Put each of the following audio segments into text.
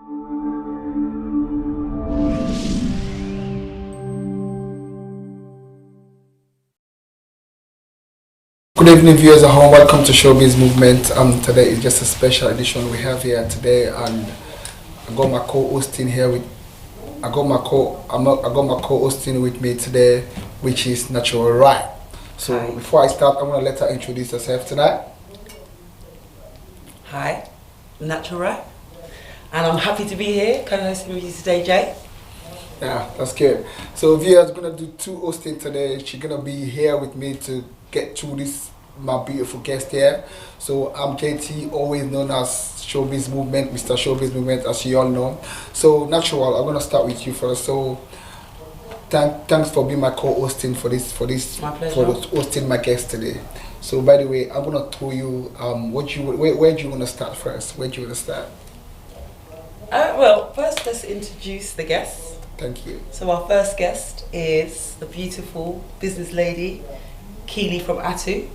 Good evening, viewers at home. Welcome to ShowBiz Movement. Today is just a special edition we have here today, and I got my co-hosting here with. I got my co-hosting with me today, which is Natural Wright. So Hi. Before I start, I'm gonna let her introduce herself tonight. Hi, Natural Wright, and I'm happy to be here co-hosting with you today, Jay. Yeah, that's good. So viewers, gonna do two hosting today. She's gonna be here with me to get through this, my beautiful guest here. So I'm JT, always known as ShowBiz Movement, Mr. ShowBiz Movement, as you all know. So Natural, I'm gonna start with you first. So thanks for being my co-hosting for this My pleasure. for hosting my guest today. So by the way, I'm gonna throw you where do you wanna start first? Where do you wanna start? Well, first let's introduce the guests. Thank you. So our first guest is the beautiful business lady, Keili from Atu.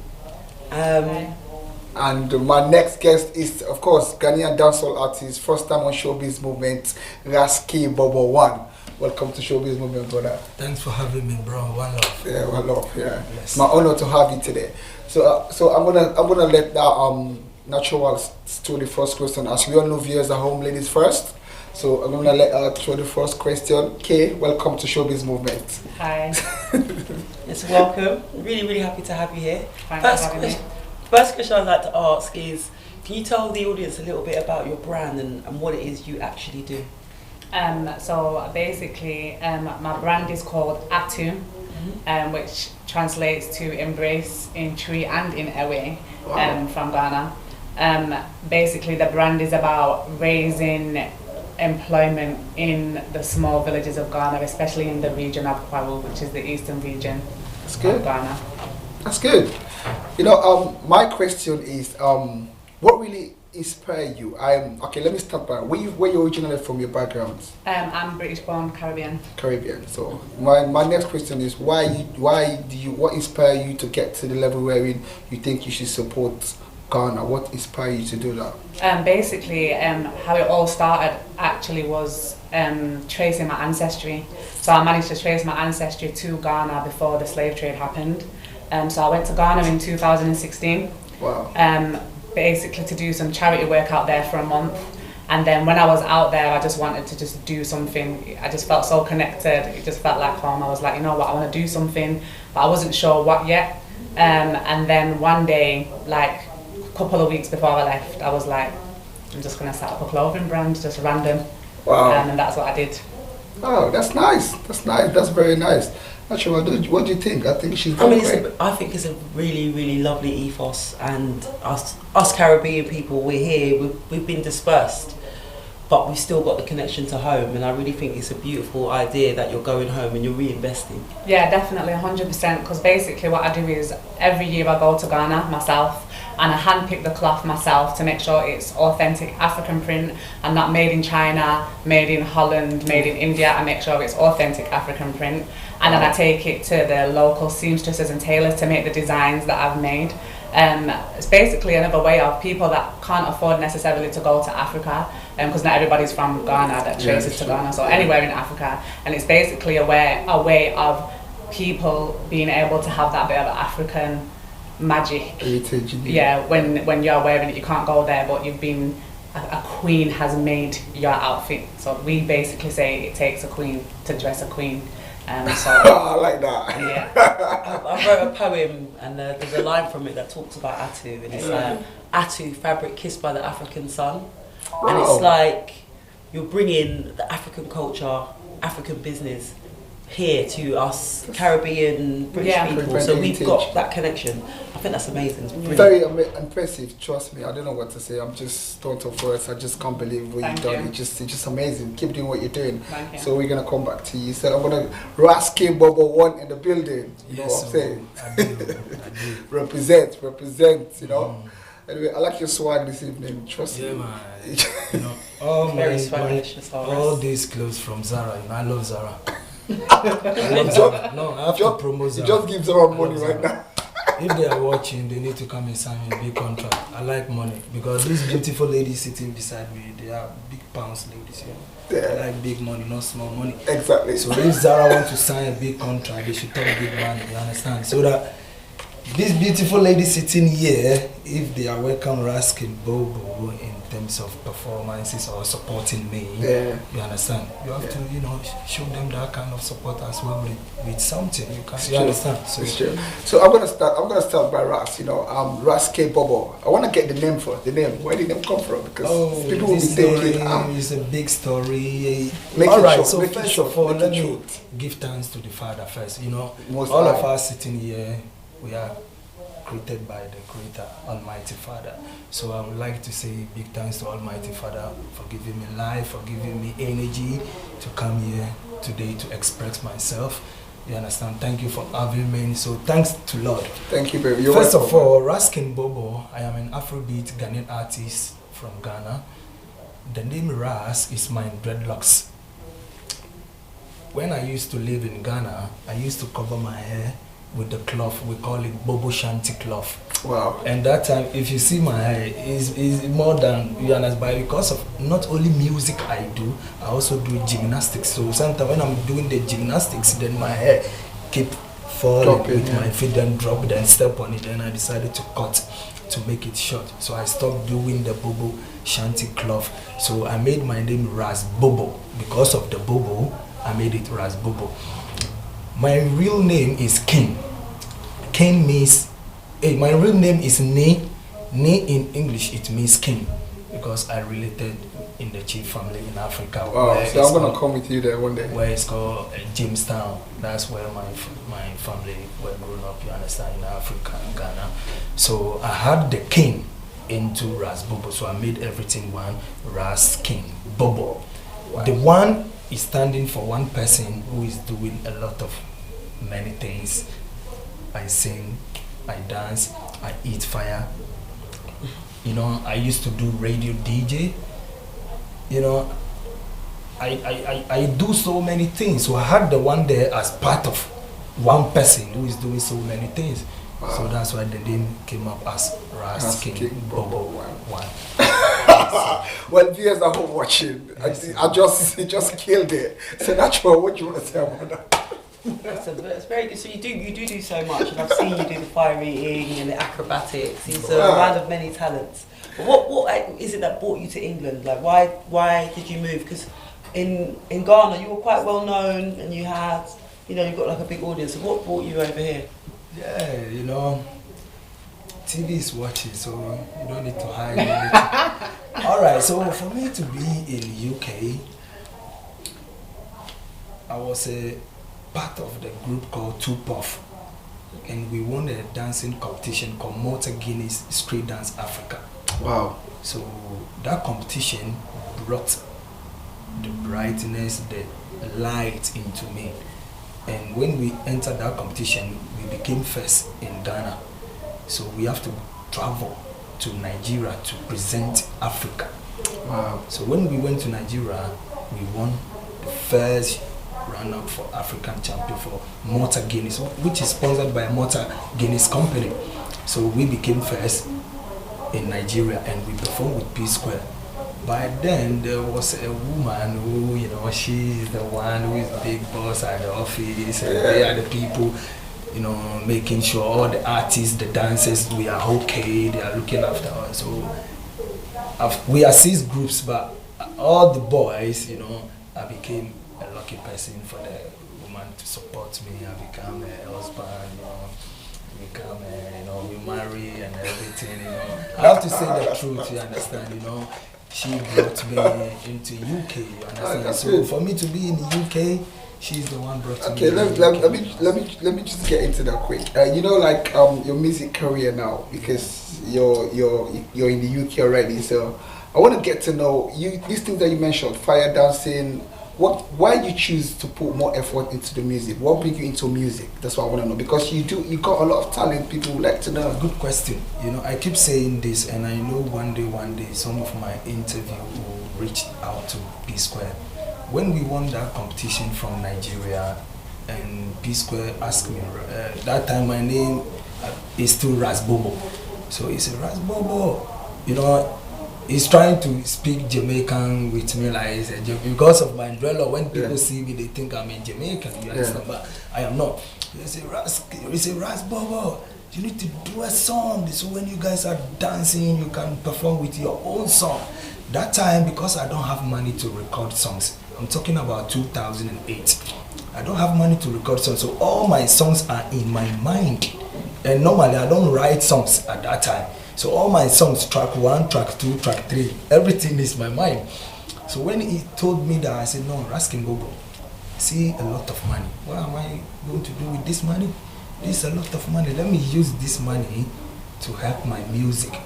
And my next guest is, of course, Ghanaian dancehall artist, first time on ShowBiz Movement, Bobo 1. Welcome to ShowBiz Movement, brother. Thanks for having me, bro. One love. Yeah, one love. Yeah, Yes. it's my honor to have you today. So, I'm gonna let that Natural to the first question. As we all know, viewers at home, ladies first. So I'm gonna let her throw the first question. Kay, welcome to ShowBiz Movement. Hi. Yes, welcome. Really happy to have you here. Thanks for having me. First question I'd like to ask is, can you tell the audience a little bit about your brand and what it is you actually do? So basically, my brand is called Atu, which translates to embrace in Tree and in Ewe, Wow. from Ghana. Basically, the brand is about raising employment in the small villages of Ghana, especially in the region of Kwaru, which is the eastern region That's of good. Ghana. That's good. You know, my question is, what really inspired you? Okay. Let me start by where you originally from, your background. I'm British born Caribbean. Caribbean. So my next question is what inspired you to get to the level where you think you should support Ghana? What inspired you to do that? Basically, how it all started actually was tracing my ancestry. So I managed to trace my ancestry to Ghana before the slave trade happened. So I went to Ghana in 2016. Wow. Basically to do some charity work out there for a month. And then when I was out there, I just wanted to just do something. I just felt so connected. It just felt like home. I was like, you know what, I want to do something, but I wasn't sure what yet. And then one day, like a couple of weeks before I left, I was like, I'm just going to set up a clothing brand, just random. Wow. And that's what I did. Oh, that's nice. That's nice. That's very nice. Actually, what do you think? I think she's done great. I think it's a really lovely ethos, and us Caribbean people, we're here, we've been dispersed, but we've still got the connection to home, and I really think it's a beautiful idea that you're going home and you're reinvesting. Yeah, definitely 100%, because basically what I do is every year I go to Ghana myself and I handpick the cloth myself to make sure it's authentic African print and not made in China, made in Holland, made in India. I make sure it's authentic African print, and then I take it to the local seamstresses and tailors to make the designs that I've made. It's basically another way of people that can't afford necessarily to go to Africa, because not everybody's from Ghana that traces to Ghana, so anywhere in Africa. And it's basically a way of people being able to have that bit of African magic. Heritage. Yeah, when you're wearing it, you can't go there, but you've been, a queen has made your outfit. So we basically say it takes a queen to dress a queen. So I like that. yeah. I wrote a poem, and there's a line from it that talks about Atu, and it's Atu, fabric kissed by the African sun. Wow. And it's like you're bringing the African culture, African business here to us Caribbean, British people, so we've got that connection. I think that's amazing. It's brilliant. Very impressive, trust me. I don't know what to say. I'm just thought of words. I just can't believe what you've done. It's just amazing. Keep doing what you're doing. Thank you. So we're gonna come back to you. So I'm gonna ask Bobo 1 in the building. You know what I'm saying? I do. represent, you know. Anyway, I like your swag this evening. Trust me. Yeah, man. You know, all these clothes from Zara. You know, I love Zara. I love Zara. No, I have to promote Zara. He just gives around money right now. if they are watching, they need to come and sign me a big contract. I like money because these beautiful ladies sitting beside me, they are big pounds ladies, you know. Yeah. I like big money, not small money. Exactly. So if Zara want to sign a big contract, they should talk big money, you understand? So that these beautiful ladies sitting here, if they are welcome Raskin Bobo in terms of performances or supporting me, you understand? You have to, you know, show them that kind of support as well with something. You understand? So it's true. So I'm gonna start by Ras. You know, Ras K Bobo. I wanna get the name first. The name. Where did the name come from? Because people will be thinking, it's a big story. All right. So first of all, let me give thanks to the Father first. You know, all of us sitting here, we are created by the Creator, Almighty Father. So I would like to say big thanks to Almighty Father for giving me life, for giving me energy to come here today to express myself. You understand? Thank you for having me. So thanks to Lord. Thank you, baby. You're First welcome. of all, Raskin Bobo, I am an Afrobeat Ghanaian artist from Ghana. The name Ras is my dreadlocks. When I used to live in Ghana, I used to cover my hair with the cloth. We call it Bobo Shanti cloth. Wow. And that time, if you see my hair, is more than, you understand, but because of not only music I do, I also do gymnastics. So sometimes when I'm doing the gymnastics, then my hair keep falling with my feet, then drop, then step on it. Then I decided to cut to make it short. So I stopped doing the Bobo Shanti cloth. So I made my name Ras Bobo. Because of the Bobo, I made it Ras Bobo. My real name is King. King means, my real name is Ne. Ne in English, it means king. Because I related in the chief family in Africa. Wow, so I'm going to come with you there one day. Where it's called Jamestown. That's where my family were grown up, you understand, in Africa, in Ghana. So I had the king into Ras Bobo. So I made everything one, Ras King Bobo. Wow. The one is standing for one person who is doing a lot of many things. I sing, I dance, I eat fire. You know, I used to do radio DJ. You know, I do so many things. So I had the one there as part of one person who is doing so many things. Wow. So that's why the name came up as Ras King Bobo One. Well, viewers at home watching, I just killed it. So natural, what do you want to say about that? It's very good. So you do so much, and I've seen you do the fire eating and the acrobatics. He's a man of many talents. But what is it that brought you to England? Like why did you move? Because in Ghana you were quite well known and you had, you know, you've got like a big audience. So what brought you over here? Yeah, you know, TV is watching, so you don't need to hide anything. Alright, so for me to be in UK, I was a part of the group called Two Puff, and we won a dancing competition called Malta Guinness Street Dance Africa. Wow. So that competition brought the brightness, the light into me. And when we entered that competition, we became first in Ghana. So we have to travel to Nigeria to present Africa. Wow. So when we went to Nigeria, we won the first run-up for African champion for Malta Guinness, which is sponsored by Malta Guinness company. So we became first in Nigeria and we performed with P Square. By then there was a woman who, you know, she's the one who is the big boss at the office, and they are the people, you know, making sure all the artists, the dancers, we are okay, they are looking after us. So we are 6 groups, but all the boys, you know, I became a lucky person for the woman to support me. I become a husband, you know, we marry and everything, you know. I have to say the truth, you understand, you know. She brought me into UK, you understand. So for me to be in the UK, she's the one brought me. Okay, let me just get into that quick. You know, like your music career now, because you're in the UK already. So I want to get to know these things that you mentioned, fire dancing. Why you choose to put more effort into the music? What brings you into music? That's what I want to know, because you got a lot of talent. People would like to know. Good question. You know, I keep saying this, and I know one day, some of my interview will reach out to P Square. When we won that competition from Nigeria, and P Square asked me, that time my name He's still Ras Bobo. So he said, Ras Bobo, you know, he's trying to speak Jamaican with me like he said, because of my umbrella. When people see me, they think I'm in Jamaican. You understand? But I am not. He said, Ras Bobo, you need to do a song. So when you guys are dancing, you can perform with your own song. That time, because I don't have money to record songs, I'm talking about 2008. I don't have money to record songs, so all my songs are in my mind. And normally I don't write songs at that time. So all my songs, track 1, track 2, track 3, everything is my mind. So when he told me that, I said, no, Raskin Bobo, see a lot of money. What am I going to do with this money? This is a lot of money. Let me use this money to help my music.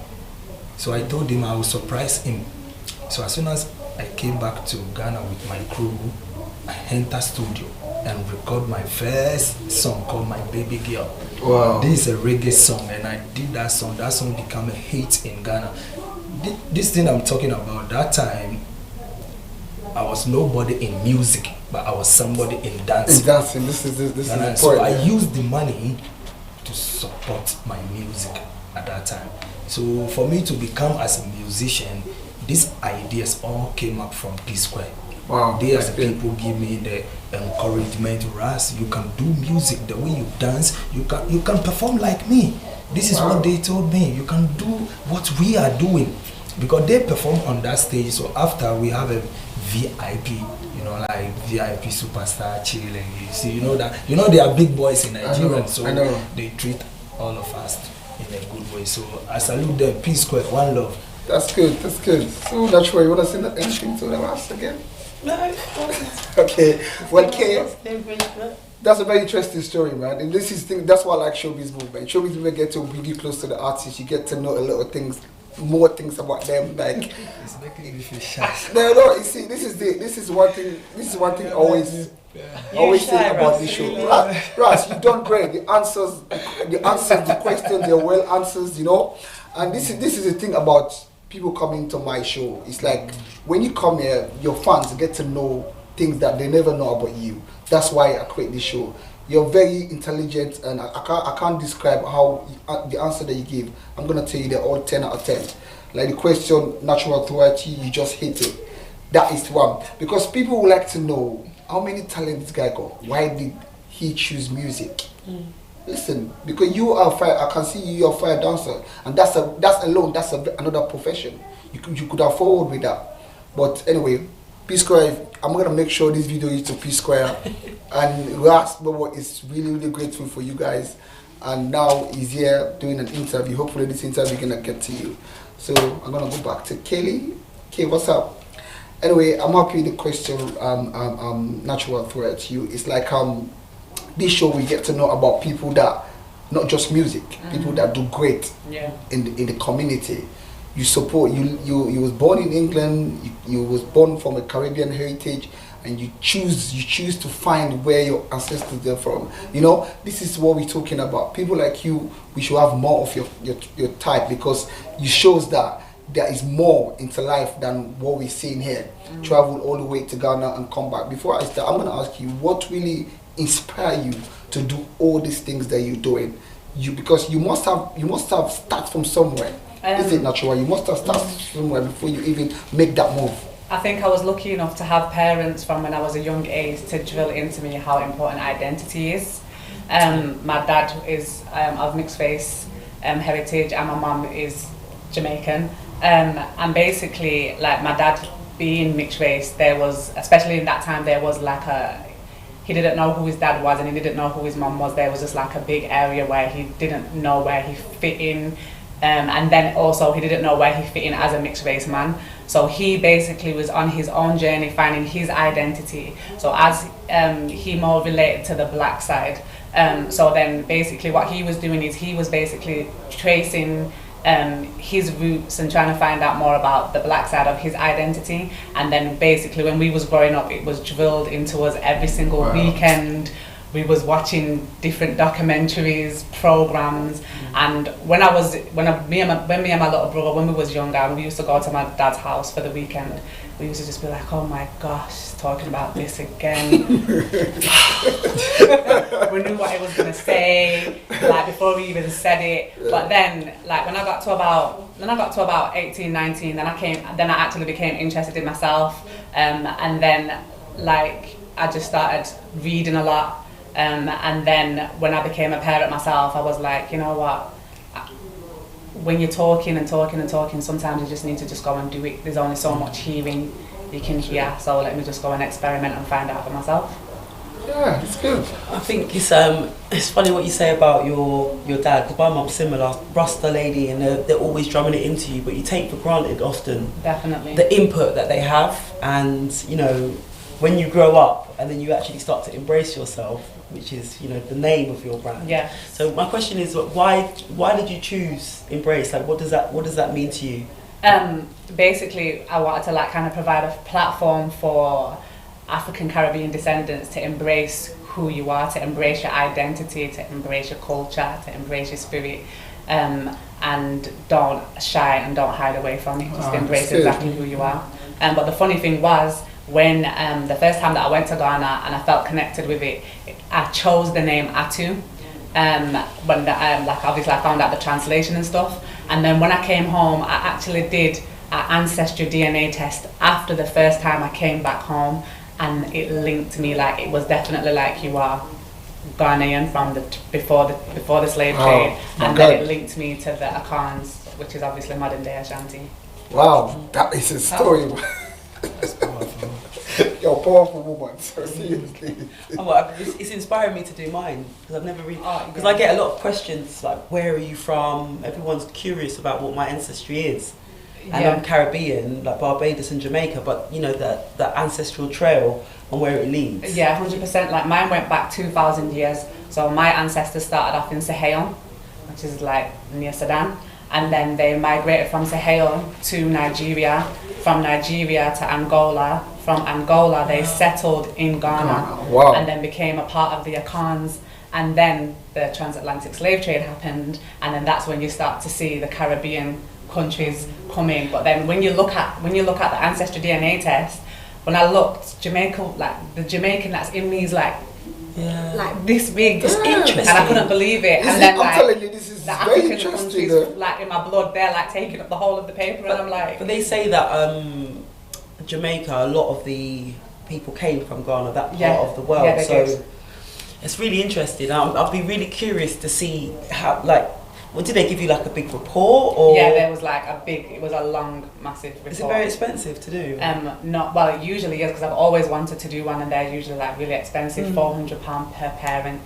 So I told him I would surprise him. So as soon as I came back to Ghana with my crew, I entered studio and record my first song called My Baby Girl. Wow. This is a reggae song, and I did that song. That song became a hit in Ghana. This thing I'm talking about, that time, I was nobody in music, but I was somebody in dancing. In dancing, this is important. So I used the money to support my music at that time. So for me to become as a musician, these ideas all came up from P Square. Wow. They are the people give me the encouragement. Ras, you can do music the way you dance. You can perform like me. This is what they told me. You can do what we are doing, because they perform on that stage. So after we have a VIP, you know, like VIP superstar chilling. You see, you know that they are big boys in Nigeria, so they treat all of us in a good way. So I salute them. P Square, one love. That's good. That's good. So Natural, you want to say anything to them else again? No. Okay. Well, Kay, that's a very interesting story, man. And this is that's why I like Showbiz movement. Showbiz movement get to really close to the artists. You get to know a lot of things, more things about them. Like It's making me feel shy. no. You see, this is one thing. This is one thing always say about this show. Ras, you done great. The answers, the questions, they're well answers. You know, and this is the thing about people coming to my show. It's like when you come here, your fans get to know things that they never know about you. That's why I create this show. You're very intelligent, and I can't describe how the answer that you give. I'm gonna tell you they're all 10 out of 10. Like the question, natural authority, you just hit it. That is one, because people would like to know how many talent this guy got. Why did he choose music? Listen, because you are I can see you're a fire dancer, and that's another profession. You could afford with that. But anyway, P Square, I'm gonna make sure this video is to P Square, and Ras Bobo is really grateful for you guys, and now he's here doing an interview. Hopefully this interview gonna get to you. So I'm gonna go back to Keili. Okay, what's up? Anyway, I'm happy with the question. Natural authority. You. It's like this show we get to know about people that not just music, people that do great in the community. You support. You was born in England. You was born from a Caribbean heritage, and you choose to find where your ancestors are from. You know, this is what we're talking about. People like you, we should have more of your type, because you shows that there is more into life than what we're seeing here. Travel all the way to Ghana and come back. Before I start, I'm gonna ask you, what really inspire you to do all these things that you're doing? Because you must have start from somewhere. Is it natural? You must have started somewhere before you even make that move. I think I was lucky enough to have parents from when I was a young age to drill into me how important identity is. My dad is of mixed race heritage, and my mum is Jamaican. And basically, like my dad being mixed race, there was, especially in that time, there was like he didn't know who his dad was and he didn't know who his mum was. There was just like a big area where he didn't know where he fit in. And then also he didn't know where he fit in as a mixed race man. So he basically was on his own journey finding his identity. So as he more related to the black side. So then basically what he was doing is he was basically tracing his roots and trying to find out more about the black side of his identity. And then basically when we was growing up, it was drilled into us every single weekend. We was watching different documentaries, programs, and when me and my little brother, when we was younger, we used to go to my dad's house for the weekend. We used to just be like, oh my gosh, talking about this again. We knew what he was gonna say. Like before we even said it. Yeah. But then, like when I got to about 18, 19, then I actually became interested in myself, and then like I just started reading a lot, and then when I became a parent myself, I was like, you know what, when you're talking and talking and talking, sometimes you just need to just go and do it. There's only so much hearing you can hear, so let me just go and experiment and find out for myself. Yeah, it's good. I think it's funny what you say about your dad, because my mum's similar, Rasta lady, and they're always drumming it into you, but you take for granted often Definitely the input that they have, and you know, when you grow up and then you actually start to embrace yourself, which is, you know, the name of your brand. Yeah. So my question is, why did you choose Embrace? Like, what does that mean to you? Basically, I wanted to like kind of provide a platform for African Caribbean descendants to embrace who you are, to embrace your identity, to embrace your culture, to embrace your spirit, and don't shy and don't hide away from it. Just embrace exactly who you are. But the funny thing was, when the first time that I went to Ghana and I felt connected with it, I chose the name Atu. Like obviously I found out the translation and stuff, and then when I came home, I actually did an ancestry DNA test after the first time I came back home, and it linked me, like it was definitely like, you are Ghanaian from before the slave trade, and then it linked me to the Akans, which is obviously modern day Ashanti. Wow, that is a story. That's powerful. You're a powerful woman, so seriously. It's inspiring me to do mine, because I've never really, because I get a lot of questions like, where are you from? Everyone's curious about what my ancestry is. And I'm Caribbean, like Barbados and Jamaica, but you know, that ancestral trail and where it leads. Yeah, 100%. Like mine went back 2,000 years. So my ancestors started off in Sahel, which is like near Sudan, and then they migrated from Sahel to Nigeria, from Nigeria to Angola. From Angola, they settled in Ghana, wow, and then became a part of the Akans. And then the transatlantic slave trade happened, and then that's when you start to see the Caribbean countries come in. But then when you look at the ancestry DNA test, when I looked, Jamaica, like the Jamaican that's in me is like this big. It's interesting, and I couldn't believe it. I'm telling you, this is the very African interesting. countries, like in my blood, they're like taking up the whole of the paper, and I'm like. But they say that Jamaica, a lot of the people came from Ghana, that part of the world. Yeah, so did. It's really interesting. I'll be really curious to see how, like, what did they give you, like a big report, or? Yeah, there was like it was a long, massive report. Is it very expensive to do? Not well. It usually is, because I've always wanted to do one, and they're usually like really expensive, £400 per parent.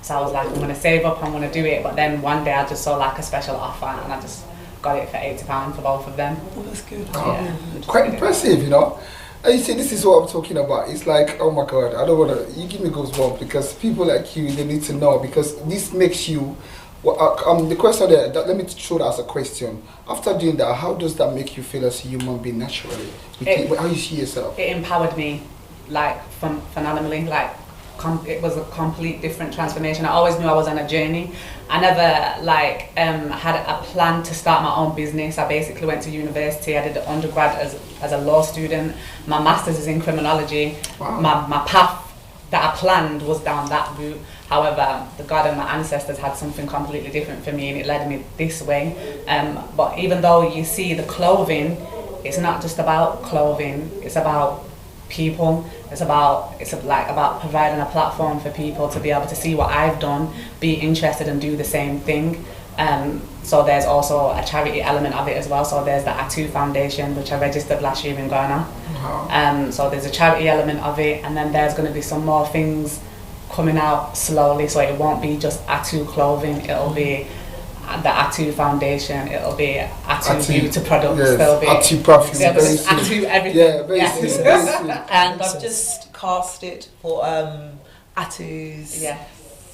So I was like, I'm gonna save up, I'm gonna do it. But then one day I just saw like a special offer, and I just got it for £80 for both of them. Oh, that's good. Yeah. Quite impressive, you know. And you see, this is what I'm talking about. It's like, oh my God, I don't want to, you give me goosebumps, because people like you, they need to know, because this makes you, the question there, let me throw that as a question. After doing that, how does that make you feel as a human being naturally? How you see yourself? It empowered me, like, phenomenally, like, it was a complete different transformation. I always knew I was on a journey. I never like had a plan to start my own business. I basically went to university. I did the undergrad as a law student. My master's is in criminology. Wow. My path that I planned was down that route. However, the God and my ancestors had something completely different for me, and it led me this way. But even though you see the clothing, it's not just about clothing. It's about people. It's about providing a platform for people to be able to see what I've done, be interested and do the same thing. So there's also a charity element of it as well. So there's the Atu Foundation, which I registered last year in Ghana. Wow. So there's a charity element of it, and then there's going to be some more things coming out slowly. So it won't be just Atu clothing. It'll be the Atu Foundation. It'll be Atu beauty products. Yes. There'll be Atu perfume. there'll be Atu everything. Yeah, very soon. Very soon. And I've just cast it for Atu's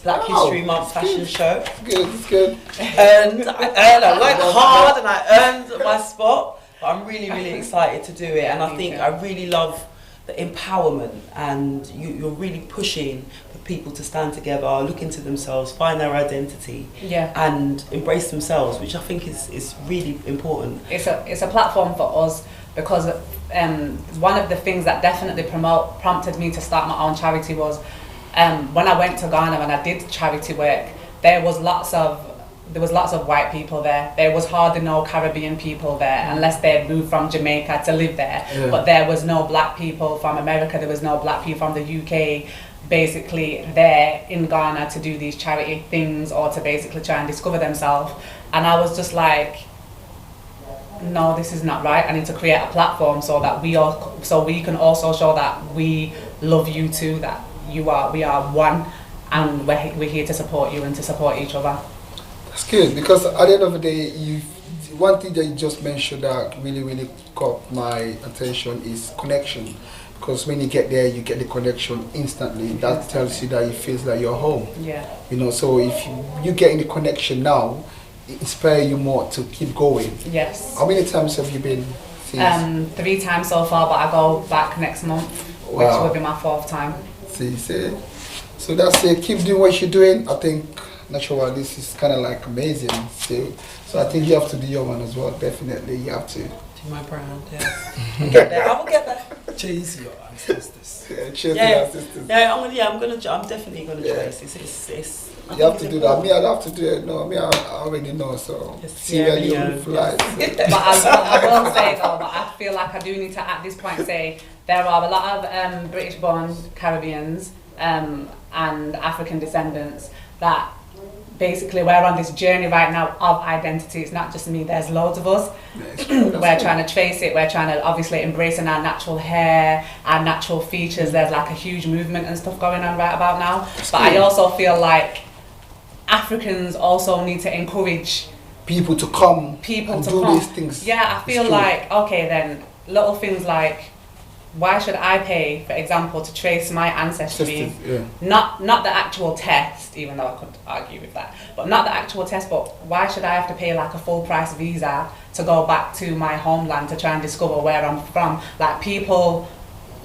Black Wow, History Month fashion show. It's good. And I worked hard and I earned my spot. But I'm really, really excited to do it. And I think I really love the empowerment, and you're really pushing for people to stand together, look into themselves, find their identity, and embrace themselves, which I think is really important. It's a platform for us, because one of the things that definitely prompted me to start my own charity was when I went to Ghana and I did charity work, there was lots of white people there. There was hardly no Caribbean people there, unless they'd moved from Jamaica to live there. Yeah. But there was no black people from America, there was no black people from the UK, basically there in Ghana to do these charity things or to basically try and discover themselves. And I was just like, no, this is not right. I need to create a platform so that we can also show that we love you too, that we are one, and we're here to support you and to support each other. That's good, because at the end of the day, one thing that you just mentioned that really caught my attention is connection. Because when you get there, you get the connection instantly. That tells you that it feels like you're home. Yeah. You know, so if you get in the connection now, it inspires you more to keep going. Yes. How many times have you been? 3 times so far, but I go back next month, which will be my 4th time. See. So that's it. Keep doing what you're doing. I think naturally this is kind of like amazing. So I think you have to do your one as well. Definitely, you have to. Do my brand, yes. Get there. I will get there. Chase your ancestors. Yeah, cheers to your sisters. Yeah, I'm definitely gonna trace. It's You have to do that. Me, I'd have to do it. No, me, I already know. So see where you fly. But I will say though, but I feel like I do need to at this point say there are a lot of British-born Caribbeans and African descendants that basically we're on this journey right now of identity. It's not just me, there's loads of us. We're trying to trace it, we're trying to obviously embracing our natural hair, our natural features. There's like a huge movement and stuff going on right about now. But I also feel like Africans also need to encourage people to come and do these things. Yeah, I feel like, okay then, little things like, why should I pay, for example, to trace my ancestry? Not the actual test, even though I could argue with that, but not the actual test, but why should I have to pay like a full price visa to go back to my homeland to try and discover where I'm from? Like people,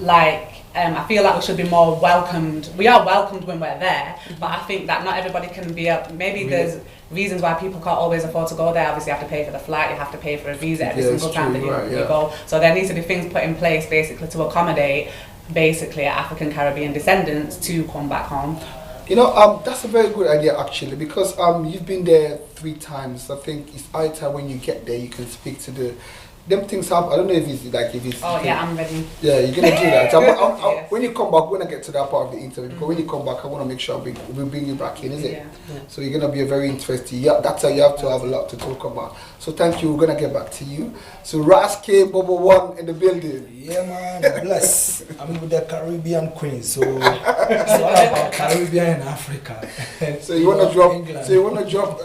like, I feel like we should be more welcomed. We are welcomed when we're there, but I think that not everybody can be maybe there's reasons why people can't always afford to go there. Obviously you have to pay for the flight, you have to pay for a visa every single time that you go. So there needs to be things put in place basically to accommodate basically African Caribbean descendants to come back home. You know, that's a very good idea actually, because you've been there 3 times. I think it's high time when you get there you can speak to them things happen. I don't know if it's like I'm ready. Yeah, you're gonna do that. Yes. When you come back, when I get to that part of the interview, because when you come back, I want to make sure we bring you back in, is it? Yeah. So you're gonna be a very interesting. Yeah, that's how you have to have a lot to talk about. So thank you. We're gonna get back to you. So Ras K Bobo 1 in the building. Yeah, man. Bless. I'm with the Caribbean Queen, so it's all about Caribbean and Africa. So you wanna drop? England. So you wanna drop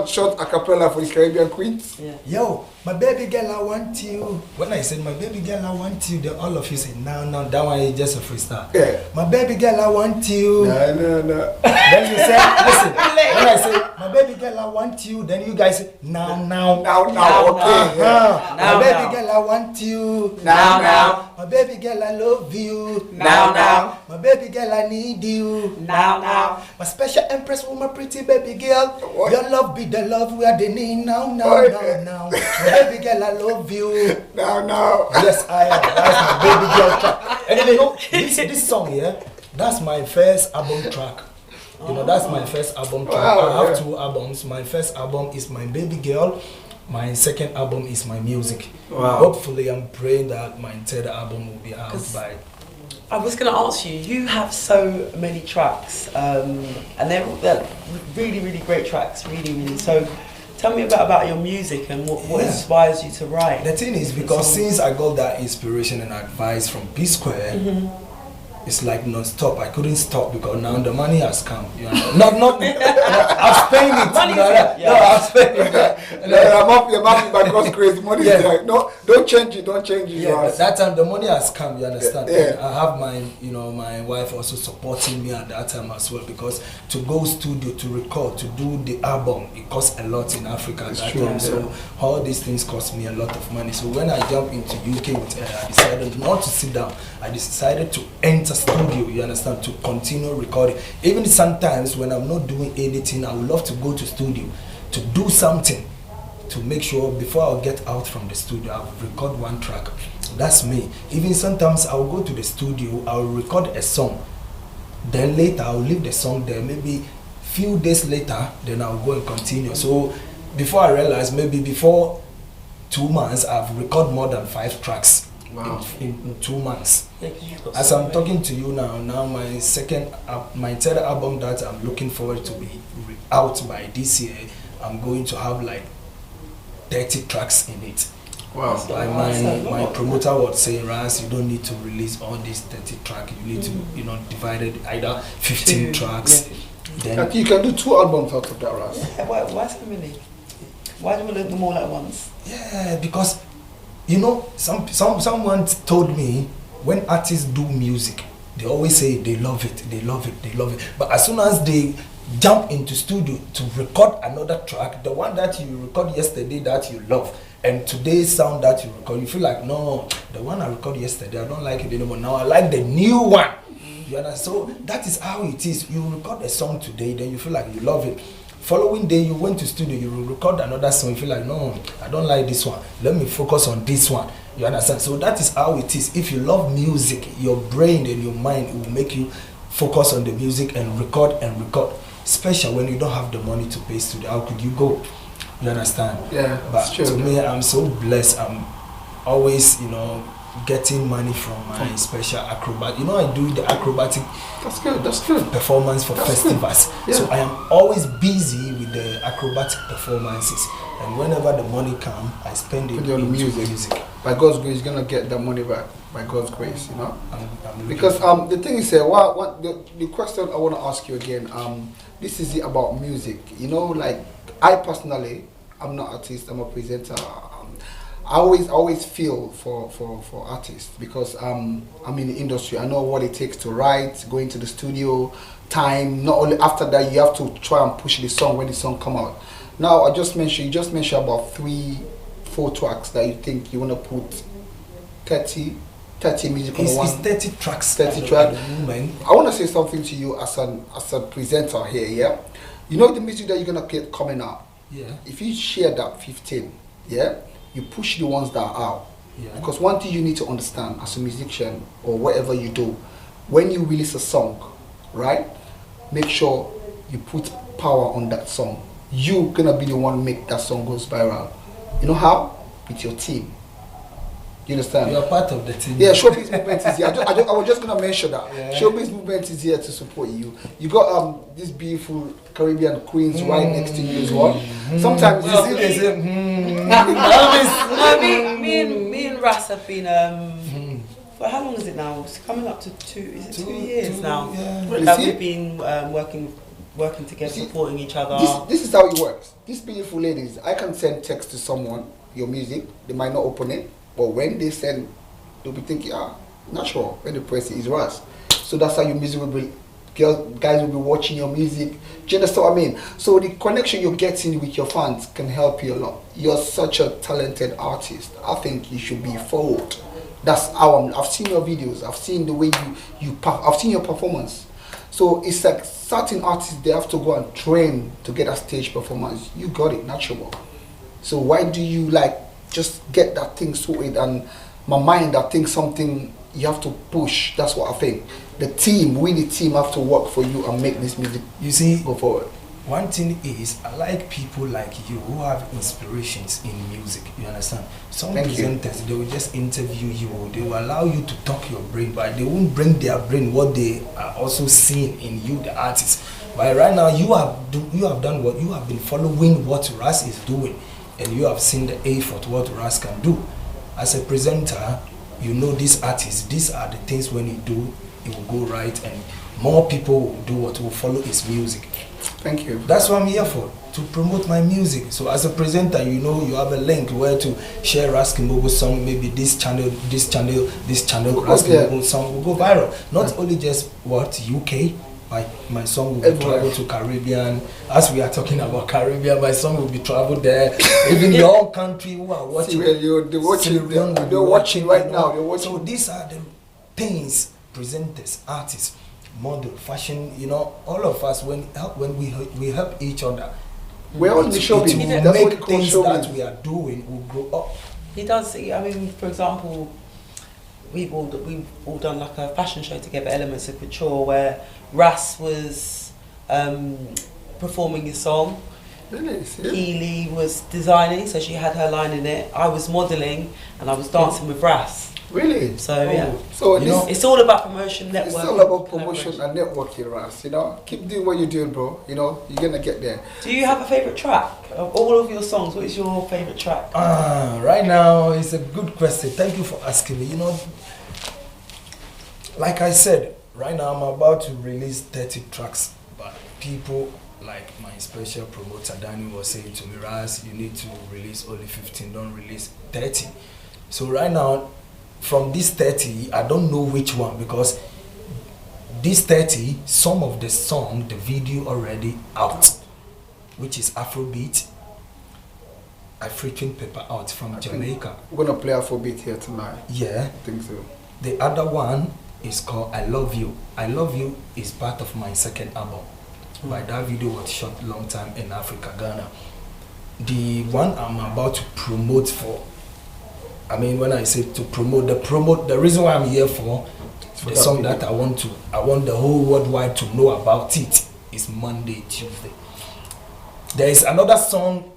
short a cappella for the Caribbean Queens? Yeah. Yo, my baby girl, I want you. When I said my baby girl, I want you, then all of you say, no, that one is just a freestyle. Yeah. My baby girl, I want you. No. Then you say, listen, when I say, my baby girl, I want you, then you guys say, now. Okay. My baby girl, I want you. Now. My baby girl, I love you. Now. My baby girl, I need you. Now. My special empress, with my pretty baby girl. What? Your love be the love we are the need now. My baby girl, I love you. Now. Yes, I am. That's my baby girl track. And then you know, this song here, that's my first album track. You know, that's my first album track. Wow, I have 2 albums. My first album is my baby girl. My second album is my music. Wow. Hopefully, I'm praying that my 3rd album will be out by. I was going to ask you, you have so many tracks, and they're really great tracks, really. So tell me about your music and what inspires you to write. The thing is, because since I got that inspiration and advice from P Square, it's like non-stop. I couldn't stop because now the money has come. You know? not I'm spending it. Money No, I'm spending it. I'm happy by God's grace. Money is there. No, don't change it. Yeah, that time the money has come. You understand? Yeah. And I have my wife also supporting me at that time as well, because to go studio to record to do the album, it costs a lot in Africa at that time. So all these things cost me a lot of money. So when I jumped into UK with her, I decided not to sit down. I decided to enter studio, you understand, to continue recording. Even sometimes when I'm not doing anything, I would love to go to studio to do something, to make sure before I'll get out from the studio, I'll record 1 track. That's me. Even sometimes I'll go to the studio, I'll record a song. Then later I'll leave the song there, maybe few days later, then I'll go and continue. So before I realized, maybe before 2 months, I've recorded more than 5 tracks. Wow. In 2 months. Yeah, 'cause you've got As so I'm many. talking to you now, my third album that I'm looking forward to be out by this year, I'm going to have like 30 tracks in it. Wow. Like my promoter was saying, Ras, you don't need to release all these 30 tracks. You need to, divide it either 15 tracks. Yeah. Then You can do 2 albums out of that, Ras. Yeah, why so many? Why do we look them all at once? yeah, because someone told me when artists do music, they always say they love it. But as soon as they jump into studio to record another track, the one that you record yesterday that you love, and today's sound that you record, you feel like, no, the one I recorded yesterday, I don't like it anymore. Now I like the new one. You understand? So that is how it is. You record a song today, then you feel like you love it. Following day, you went to studio, you record another song, you feel like, no, I don't like this one. Let me focus on this one. You understand? So that is how it is. If you love music, your brain and your mind will make you focus on the music and record. Especially when you don't have the money to pay studio, how could you go? You understand? Yeah, But it's true. to me, I'm so blessed. I'm always, getting money from my special acrobat. I do the acrobatic That's good. performance for That's festivals. good. Yeah. So I am always busy with the acrobatic performances. And whenever the money comes, I spend it Put it on into music. By God's grace, you're gonna get that money back. By God's grace, I'm looking Because for- the thing is, what the question I want to ask you again. This is it about music. Like I personally, I'm not an artist. I'm a presenter. I always feel for artists because I'm in the industry. I know what it takes to write, go into the studio, time. Not only after that, you have to try and push the song when the song come out. Now you just mentioned about 3-4 tracks that you think you want to put 30 music on It's one. 30 tracks. 30 at tracks. the moment. I want to say something to you as a presenter here. Yeah, the music that you're gonna get coming out. Yeah. If you share that 15, yeah, you push the ones that are out. Yeah. Because one thing you need to understand as a musician or whatever you do, when you release a song, right, make sure you put power on that song. You're gonna be the one make that song go viral. You know how? With your team. You understand? You are part of the team. Yeah, ShowBiz movement is here. I was just gonna mention that. Yeah. ShowBiz movement is here to support you. You got this beautiful Caribbean queens right next to you as well. Sometimes you see they this. say, No, me and Russ have been for how long is it now? It's coming up to 2 years now. Yeah. Really, That see? we've been working together, See, supporting each other. This is how it works. These beautiful ladies, I can send text to someone, your music, they might not open it, but when they send, they'll be thinking, natural. When they press it, it's Russ. So that's how your music will be. Guys will be watching your music. Do you understand what I mean? So the connection you're getting with your fans can help you a lot. You're such a talented artist. I think you should be forward. That's how I've seen your videos. I've seen the way I've seen your performance. So it's like certain artists, they have to go and train to get a stage performance. You got it natural. So why do you just get that thing sorted? And my mind, I think something you have to push. That's what I think. We the team have to work for you and make this music You see, go forward. one thing is, I like people like you who have inspirations in music. You understand? Some Thank you. presenters, they will just interview you. They will allow you to talk your brain, but they won't bring their brain what they are also seeing in you, the artist. But right now, you have done what you have been following what Ras is doing, and you have seen the effort what Ras can do. As a presenter, you know these artists. These are the things when you do, it will go right, and more people will do what will follow his music. Thank you. That's what I'm here for, to promote my music. So as a presenter, you have a link where to share Raskin Bobo song, maybe this channel, Raskin Yeah. Bobo song will go viral. Not only just UK, my song will be Everywhere. traveled to Caribbean. As we are talking about Caribbean, my song will be traveled there. Even your own country who are watching. Sierra Leone, they're watching, Sierra Leone will be they're watching right now. They're watching. So these are the things presenters, artists, model, fashion, all of us when we help each other. We're all in the It showbiz. will That's what make they call things that showbiz. we are doing will grow up. He does. I mean, for example, we've all done like a fashion show together, Elements of Couture, where Russ was performing your song. Really? Keili was designing, so she had her line in it. I was modelling, and I was dancing with Ras. Really? So yeah. So it's all about promotion, networking. It's all about promotion and networking, Ras. You know, keep doing what you're doing, bro. You know, you're gonna get there. Do you have a favourite track of all of your songs? What is your favourite track? Right now, it's a good question. Thank you for asking me. You know, like I said, right now I'm about to release 30 tracks, but people like my special promoter Danny was saying to me, Raz, you need to release only 15, don't release 30. So right now, from this 30, I don't know which one, because this 30, some of the song, the video already out, which is Afrobeat, African Pepper Out from Jamaica. We're gonna play Afrobeat here tonight. Yeah. I think so. The other one is called I Love You. I Love You is part of my second album. But that video was shot long time in Africa, Ghana. The one I'm about to promote for, I mean, when I say to promote, the reason why I'm here for the song that I want the whole worldwide to know about it is Monday, Tuesday. There is another song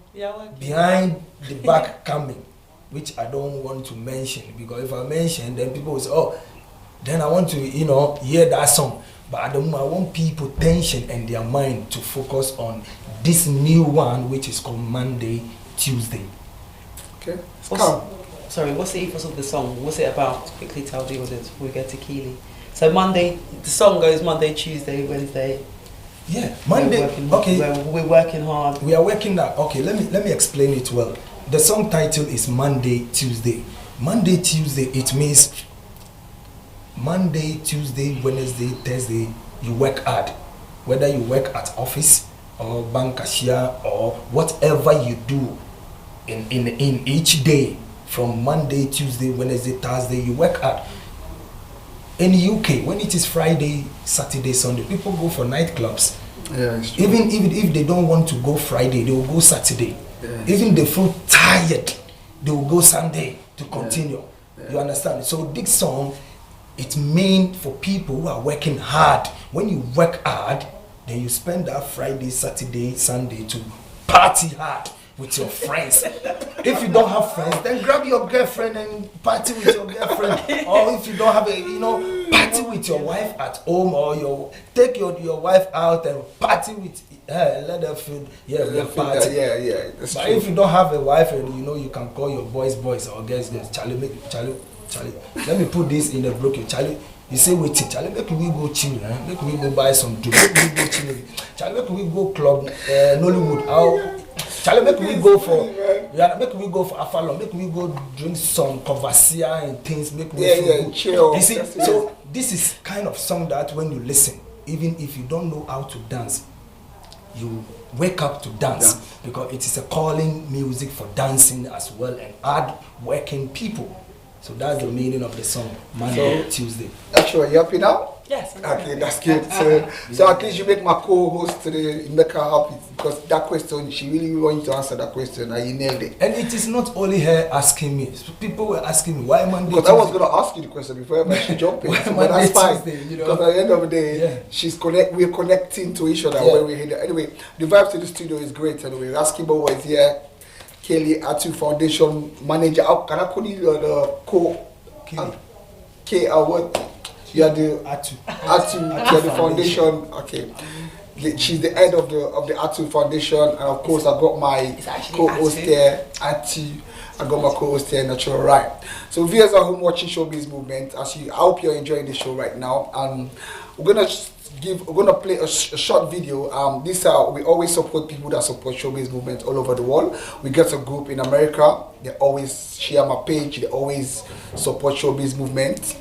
behind the back coming, which I don't want to mention, because if I mention, then people will say, oh, then I want to, you know, hear that song. But at the moment, I want people tension and their mind to focus on this new one, which is called Monday, Tuesday. Okay. What's the ethos of the song? What's it about? Quickly tell the audience before we get to Keili. So Monday, the song goes Monday, Tuesday, Wednesday. Yeah, Monday. We're working hard. We are working that. Okay, let me explain it well. The song title is Monday, Tuesday. Monday, Tuesday, it means Monday, Tuesday, Wednesday, Thursday, you work hard. Whether you work at office or bank cashier or whatever you do in each day, from Monday, Tuesday, Wednesday, Thursday, you work hard. In the UK, when it is Friday, Saturday, Sunday, people go for nightclubs. Yeah, it's true. Even if they don't want to go Friday, they will go Saturday. Yeah, even they feel tired, they will go Sunday to continue. Yeah. You understand? So this song, it's meant for people who are working hard. When you work hard, then you spend that Friday, Saturday, Sunday to party hard with your friends. If you don't have friends, then grab your girlfriend and party with your girlfriend. Or if you don't have party with your wife at home, or take your wife out and party with her, let her feel party. That's but true. if you don't have a wife, and you can call your boys or girls, Charlie, let me put this in the broken. Charlie, you say wait, Charlie, make we go chill, make we go buy some drink, make we go chill. Charlie, make we go club, Nollywood. Charlie, make we go for Afalon, make we go drink some Covasia and things, make we feel good. Chill. You see, so this is kind of song that when you listen, even if you don't know how to dance, you wake up to dance, because it is a calling music for dancing as well and hard working people. So that's the meaning of the song, Monday, Tuesday. Actually, you happy now? Yes. Okay, that's good. So at least you make my co-host today, you make her happy, because that question, she really wants you to answer that question and you nailed it. And it is not only her asking me. People were asking me, why Monday, Because Tuesday? I was going to ask you the question before she jumped in. Why But Monday, that's fine. Tuesday, Because at the end of the day, we're connecting to each other when we're here. Anyway, the vibe to the studio is great. Anyway, Rasky Bobo is here. Keili, Atu Foundation manager. Can I call you the what? You are the Atu, you are the foundation. Okay, she's the head of the Atu Foundation, and of course I got my co-host there, Atu. I got my co-host here, Natural Wright. So viewers at home watching ShowBiz Movement, I hope you're enjoying the show right now. And we're gonna play a short video. We always support people that support ShowBiz Movement all over the world. We get a group in America. They always share my page. They always support ShowBiz Movement.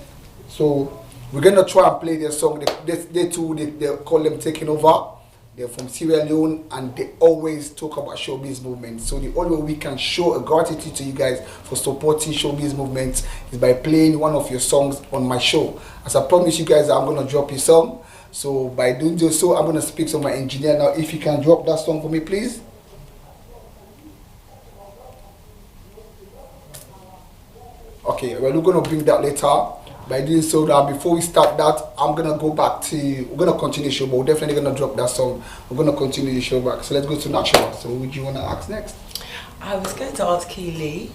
So we're gonna try and play their song. They call them Taking Over. They're from Sierra Leone, and they always talk about ShowBiz Movement. So the only way we can show a gratitude to you guys for supporting ShowBiz Movement is by playing one of your songs on my show. As I promised you guys, I'm gonna drop your song. So by doing so, I'm gonna speak to my engineer now. If you can drop that song for me, please. Okay, well, we're gonna bring that later. By doing so, now before we start that, I'm gonna go back to. We're gonna continue the show, but we're definitely gonna drop that song. We're gonna continue the show back. So let's go to Natural. So, would you wanna ask next? I was going to ask Keili.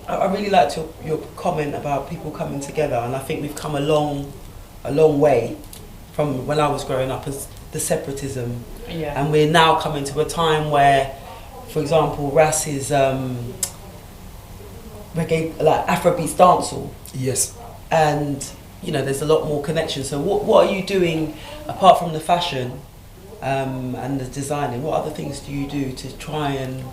I really liked your comment about people coming together, and I think we've come a long way from when I was growing up as the separatism, and we're now coming to a time where, for example, Ras is reggae, like Afrobeats dancehall. Yes. And there's a lot more connection. So what are you doing apart from the fashion and the designing? What other things do you do to try and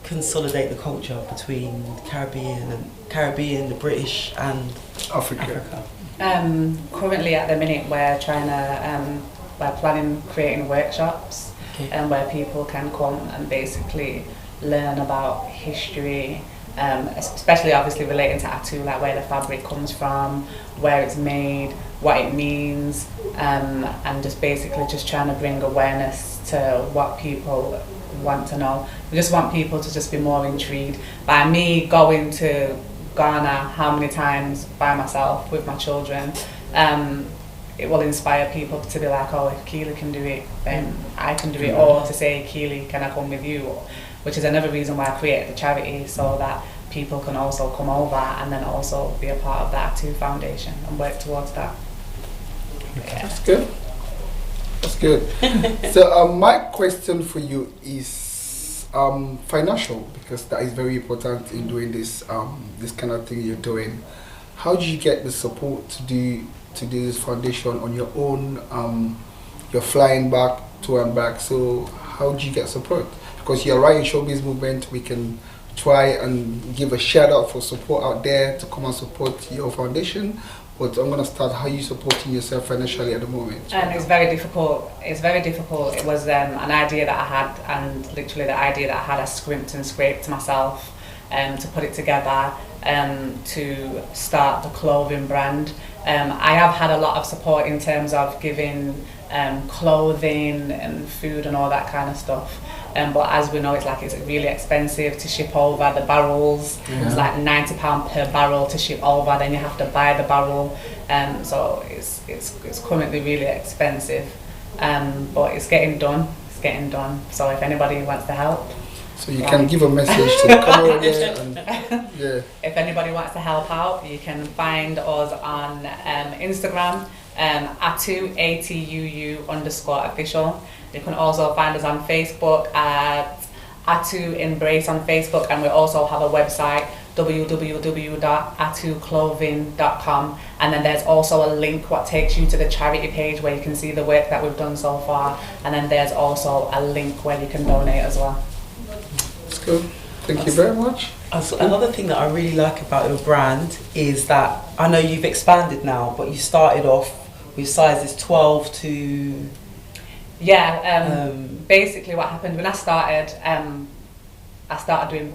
consolidate the culture between Caribbean, the British and Africa? Currently at the minute we're trying to we're planning creating workshops where people can come and basically learn about history, especially obviously relating to Atu, like where the fabric comes from, where it's made, what it means, and just basically just trying to bring awareness to what people want to know. We just want people to just be more intrigued. By me going to Ghana how many times by myself with my children, it will inspire people to be like, oh, if Keili can do it, then I can do it. Or to say, Keili, can I come with you? Which is another reason why I created the charity, so that people can also come over and then also be a part of that Atu Foundation and work towards that. Yeah. That's good. That's good. So my question for you is financial, because that is very important in doing this this kind of thing you're doing. How did you get the support to do this foundation on your own? You're flying back to and back, so how did you get support? Because you're right in ShowBiz movement, we can try and give a shout out for support out there to come and support your foundation. But I'm gonna start, how are you supporting yourself financially at the moment? It's very difficult. It's very difficult. It was an idea that I had, and literally the idea that I had, I scrimped and scraped myself to put it together to start the clothing brand. I have had a lot of support in terms of giving clothing and food and all that kind of stuff. But as we know, it's really expensive to ship over the barrels. Yeah. It's like £90 per barrel to ship over. Then you have to buy the barrel, so it's currently really expensive. But it's getting done. It's getting done. So if anybody wants to help, so you can give a message to the camera there. And, if anybody wants to help out, you can find us on Instagram, @ATUU _official. You can also find us on Facebook at Atu Embrace on Facebook, and we also have a website, www.atuclothing.com, and then there's also a link what takes you to the charity page where you can see the work that we've done so far, and then there's also a link where you can donate as well. That's good. Thank you very much. Another thing that I really like about your brand is that I know you've expanded now, but you started off with sizes 12 to... basically what happened when I started doing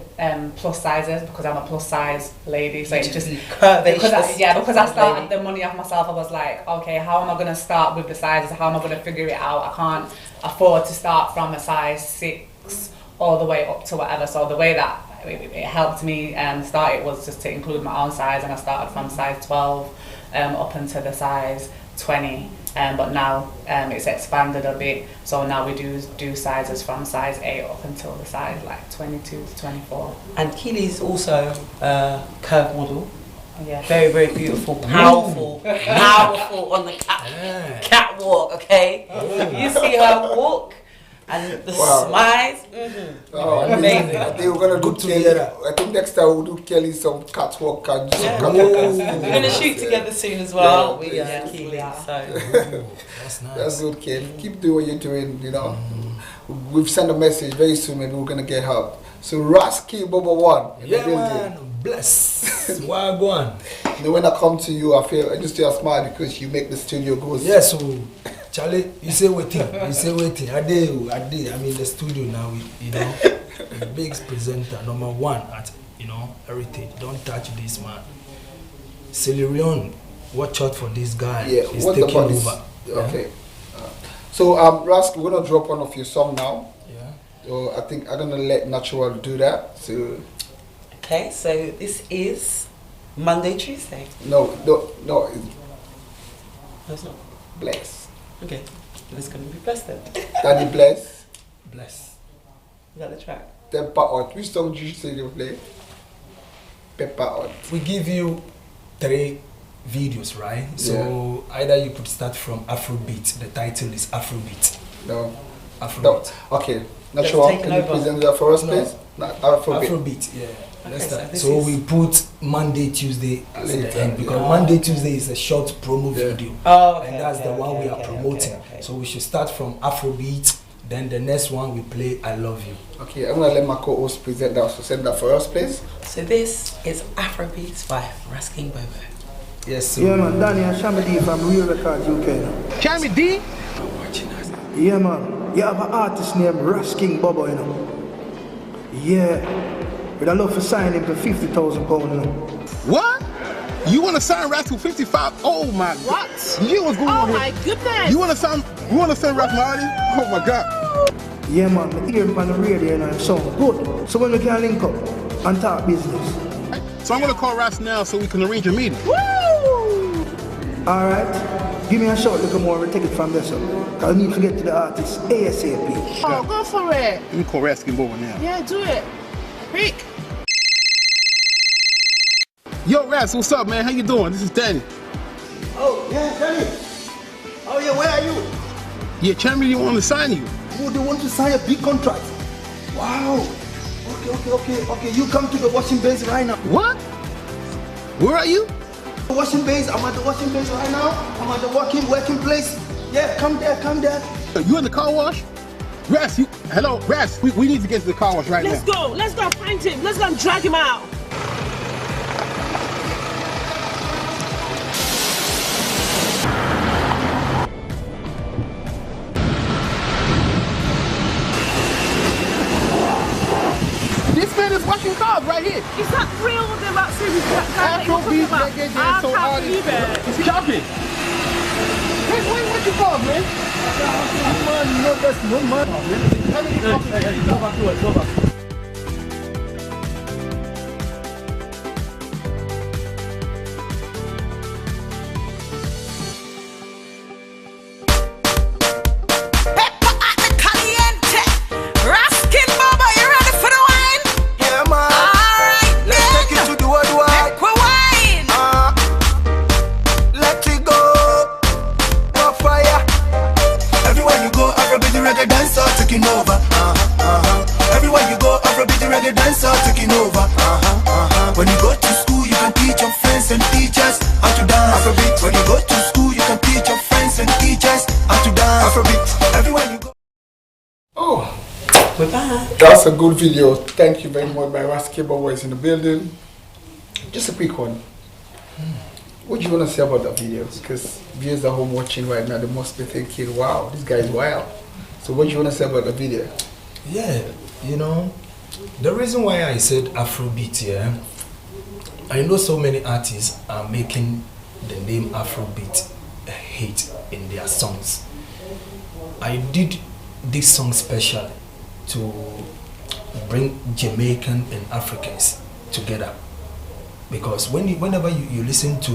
plus sizes, because I'm a plus size lady. So it's just because I started the money off myself. I was like, okay, how am I going to start with the sizes? How am I going to figure it out? I can't afford to start from a size 6 all the way up to whatever. So the way that it helped me start it was just to include my own size, and I started from size 12 up into the size 20. But now it's expanded a bit, so now we do sizes from size 8 up until the size like 22 to 24. And Keili's also a curve model. Yeah. Very, very beautiful, powerful on the catwalk, okay? You see her walk and the smiles. Amazing. I think we're gonna do Keili. I think next time we'll do Keili some catwalk and We're gonna shoot together soon as well. We Keili, so That's nice. that's good, Keili. Keep doing what you're doing. We've sent a message very soon. Maybe we're gonna get help. So Rasky Bobo 1. Yeah, man. Bless. Wagwan. When I come to you, I just feel smile because you make the studio go. Yeah, so Charlie, you say waiting. I did. I'm in the studio now with, the big presenter, #1 at, Heritage. Don't touch this man. Celerion, watch out for this guy. Yeah, he's what taking about over. this? Okay. So Rask, we're gonna drop one of your song now. Yeah. So I think I'm gonna let Natural do that. So okay, so this is Monday, Tuesday. No, it's No, it's not. Bless. Okay, it's gonna be blessed then. Daddy Bless. Bless. Is that the track? Pepper Hot. Which song did you say you play? Pepper Hot. We give you 3 videos, right? So either you could start from Afrobeat. The title is Afrobeat. No. Afrobeat. No. Okay. Not Just sure. taking Can you over. present that for us, No. please? Not Afrobeat. Afrobeat, yeah. Okay, Let's start. this So is- we put Monday, Tuesday at the Later, end because yeah. Monday, Tuesday is a short promo Yeah. video. Oh, okay. And that's okay, the one okay, we are okay, promoting. okay. So we should start from Afrobeat. Then the next one we play I Love You. Okay, I'm gonna let my co-host present that. So send that for us, please. So this is Afrobeats by Rasking Bobo. Yes, so Yeah, man, Danny and Shamadi from Real Records UK. Jamie D. Yeah, man, you have an artist named Rasking Bobo, you know. Yeah, but I love to sign him to £50,000, you know. What? You want to sign Rascal 55? Oh my God. What? You what's going on Oh here? my goodness! You want to sign Rascal Marty? Oh my God. Yeah, man, I hear him on the radio, you know, and sound good. So when we can link up and talk business. So I'm going to call Ras now so we can arrange a meeting. Woo! All right, give me a short little more, we'll take it from there, so. Cause I need to get to the artist ASAP. Oh, go for it. Let me call Rascal Bobo now. Yeah, do it. Quick. Yo, Ras, what's up, man? How you doing? This is Danny. Oh, yeah, Danny. Oh, yeah, where are you? Yeah, Champion didn't want to sign you. Oh, they want to sign a big contract. Wow. Okay. You come to the washing base right now. What? Where are you? The washing base. I'm at the washing base right now. I'm at the working place. Yeah, come there. You in the car wash? Ras, hello, Ras. We need to get to the car wash right Let's now. go. Let's go find him. Let's go and drag him out. This man is washing cars right here. Is that real? They're about to be Afrobeat, reggae, I dancehall can't artist. believe it. It's chopping. Hey, what you call, man? Go back. Yeah, man. Let's take it to the worldwide. Let it go. No fire. Everywhere you go, Afrobeat reggae dancer taking over. Everywhere you go, Afrobeat reggae dancer taking over. When you go to school, you can teach your friends and teachers how to dance. Afrobeat. When you go to school, you can teach your friends and teachers how to dance. Afrobeat. Everywhere you go. Oh, We're back. that's a good video. Thank you very much. My Rascal Bobo is in the building. Just a quick one. What do you want to say about that video? Because viewers at home watching right now, they must be thinking, wow, this guy is wild. So what do you want to say about the video? yeah, you know, the reason why I said Afrobeat, yeah, I know so many artists are making the name Afrobeat a hit in their songs. I did this song special to bring Jamaican and Africans together, because whenever you listen to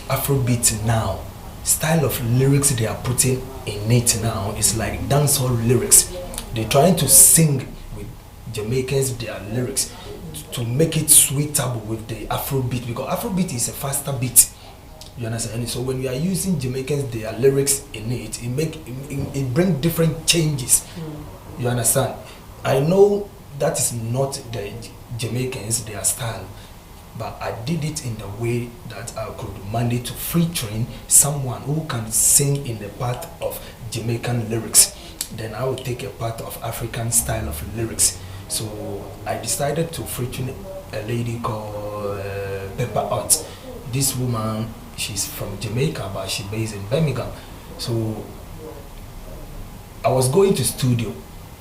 Afrobeat now, style of lyrics they are putting in it now is like dancehall lyrics. They're trying to sing with Jamaicans their lyrics to make it suitable with the Afrobeat, because Afrobeat is a faster beat. You understand? And so when we are using Jamaicans their lyrics in it, it bring different changes. You understand? I know that is not the Jamaicans their style, but I did it in the way that I could manage to featuring someone who can sing in the part of Jamaican lyrics. Then I will take a part of African style of lyrics. So I decided to feature a lady called Pepper Hot. This woman, she's from Jamaica, but she's based in Birmingham. So I was going to studio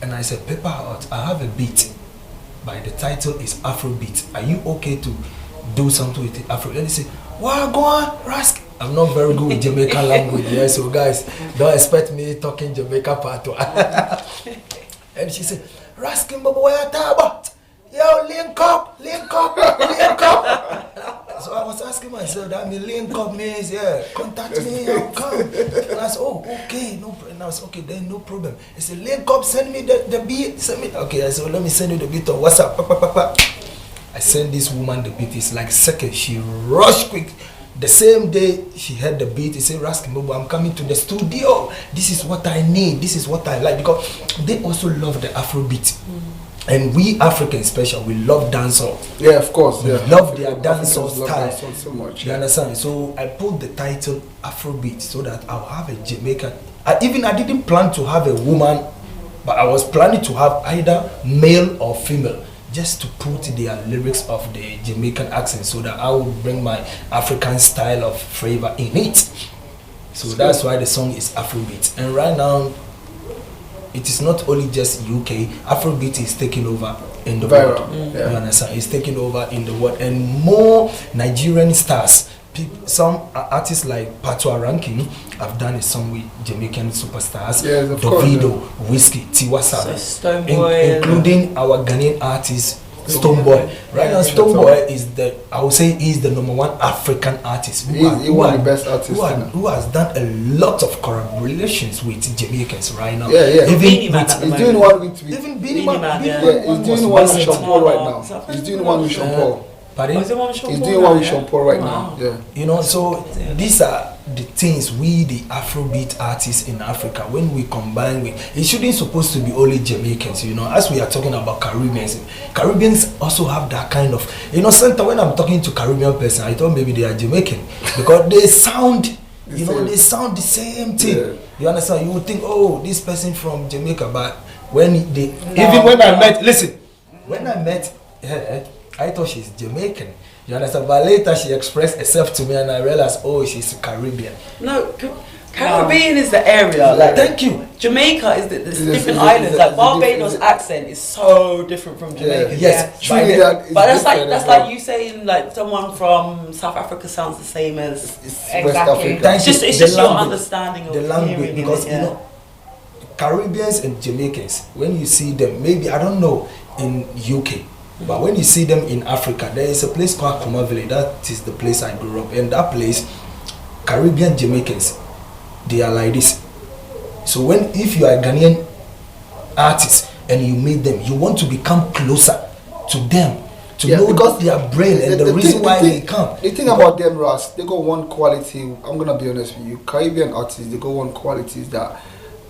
and I said, Pepper Hot, I have a beat, but the title is Afrobeat. Are you okay to do something with it, Afro? Then they say, wow, go on, Rask. I'm not very good with Jamaican language, yeah, so guys, don't expect me talking Jamaica part. And she said, Raskin Bobo, where you talk about? Yo, link up. So I was asking myself that link up means, yeah, contact me, I'll come. And I said, oh, okay, no problem. And I was okay, then no problem. He said, link up, send me the beat, send me. Okay, I said, well, let me send you the beat on WhatsApp. I sent this woman the beat. It's like second. She rushed quick. The same day she heard the beat, he said, Raskin Bobo, I'm coming to the studio. This is what I need. This is what I like. Because they also love the Afrobeat. And we Africans special, we love dancehall. Yeah, of course. We Yeah. love their dancehall Love style. dancehall so much. You understand? So I put the title Afrobeat so that I'll have a Jamaican. I didn't plan to have a woman, but I was planning to have either male or female, just to put their lyrics of the Jamaican accent so that I would bring my African style of flavor in it. So that's why the song is Afrobeat. And right now, it is not only just UK, Afrobeat is taking over in the world. Yeah. You understand? It's taking over in the world. And more Nigerian stars, some artists like Patois Ranking have done a song with Jamaican superstars. Yes, of course, Davido, Whiskey, Tiwa Savage, Stonebwoy, including our Ghanaian artist Stonebwoy. Right now, Stonebwoy is the number one African artist He's one of the best artists. who has done a lot of collaborations with Jamaicans right now. Yeah, yeah. Even Beanie Man with, at the He's doing one with even Beanie Beanie Man, Man, yeah. he's doing one with was Sean Paul right now. Is that He's doing one with Sean Paul. Pardon? Was it one with Sean He's Paul doing now, one with yeah? Sean Paul right Wow. now. Yeah. You know, so these are the things we, the Afrobeat artists in Africa, when we combine with, it shouldn't supposed to be only Jamaicans, you know, as we are talking about Caribbeans also have that kind of, you know, center. When I'm talking to Caribbean person, I thought maybe they are Jamaican because they sound, they sound the same thing. Yeah. You understand? You would think, oh, this person from Jamaica, but when when I met her, I thought she's Jamaican. You understand? But later she expressed herself to me and I realized, oh, she's Caribbean. No, Caribbean is the area. Like, thank you. Jamaica is the It's different a- islands. it's a- Like it's a Barbados different- accent is so different from Jamaica. Yes. Trinidad is But that's different like as well. you saying like someone from South Africa sounds the same as. It's West Exactly. Africa. Thank It's just you. it's The just your language. understanding of The language, hearing because it, you know, Caribbeans and Jamaicans, when you see them, maybe I don't know in UK, but when you see them in Africa, there is a place called Komaville. That is the place I grew up. And that place, Caribbean Jamaicans, they are like this. So if you are a Ghanaian artist and you meet them, you want to become closer to them, to know because their brain and the reason why they come. The thing about them, Ras, they got one quality. I'm gonna be honest with you. Caribbean artists, they got one quality is that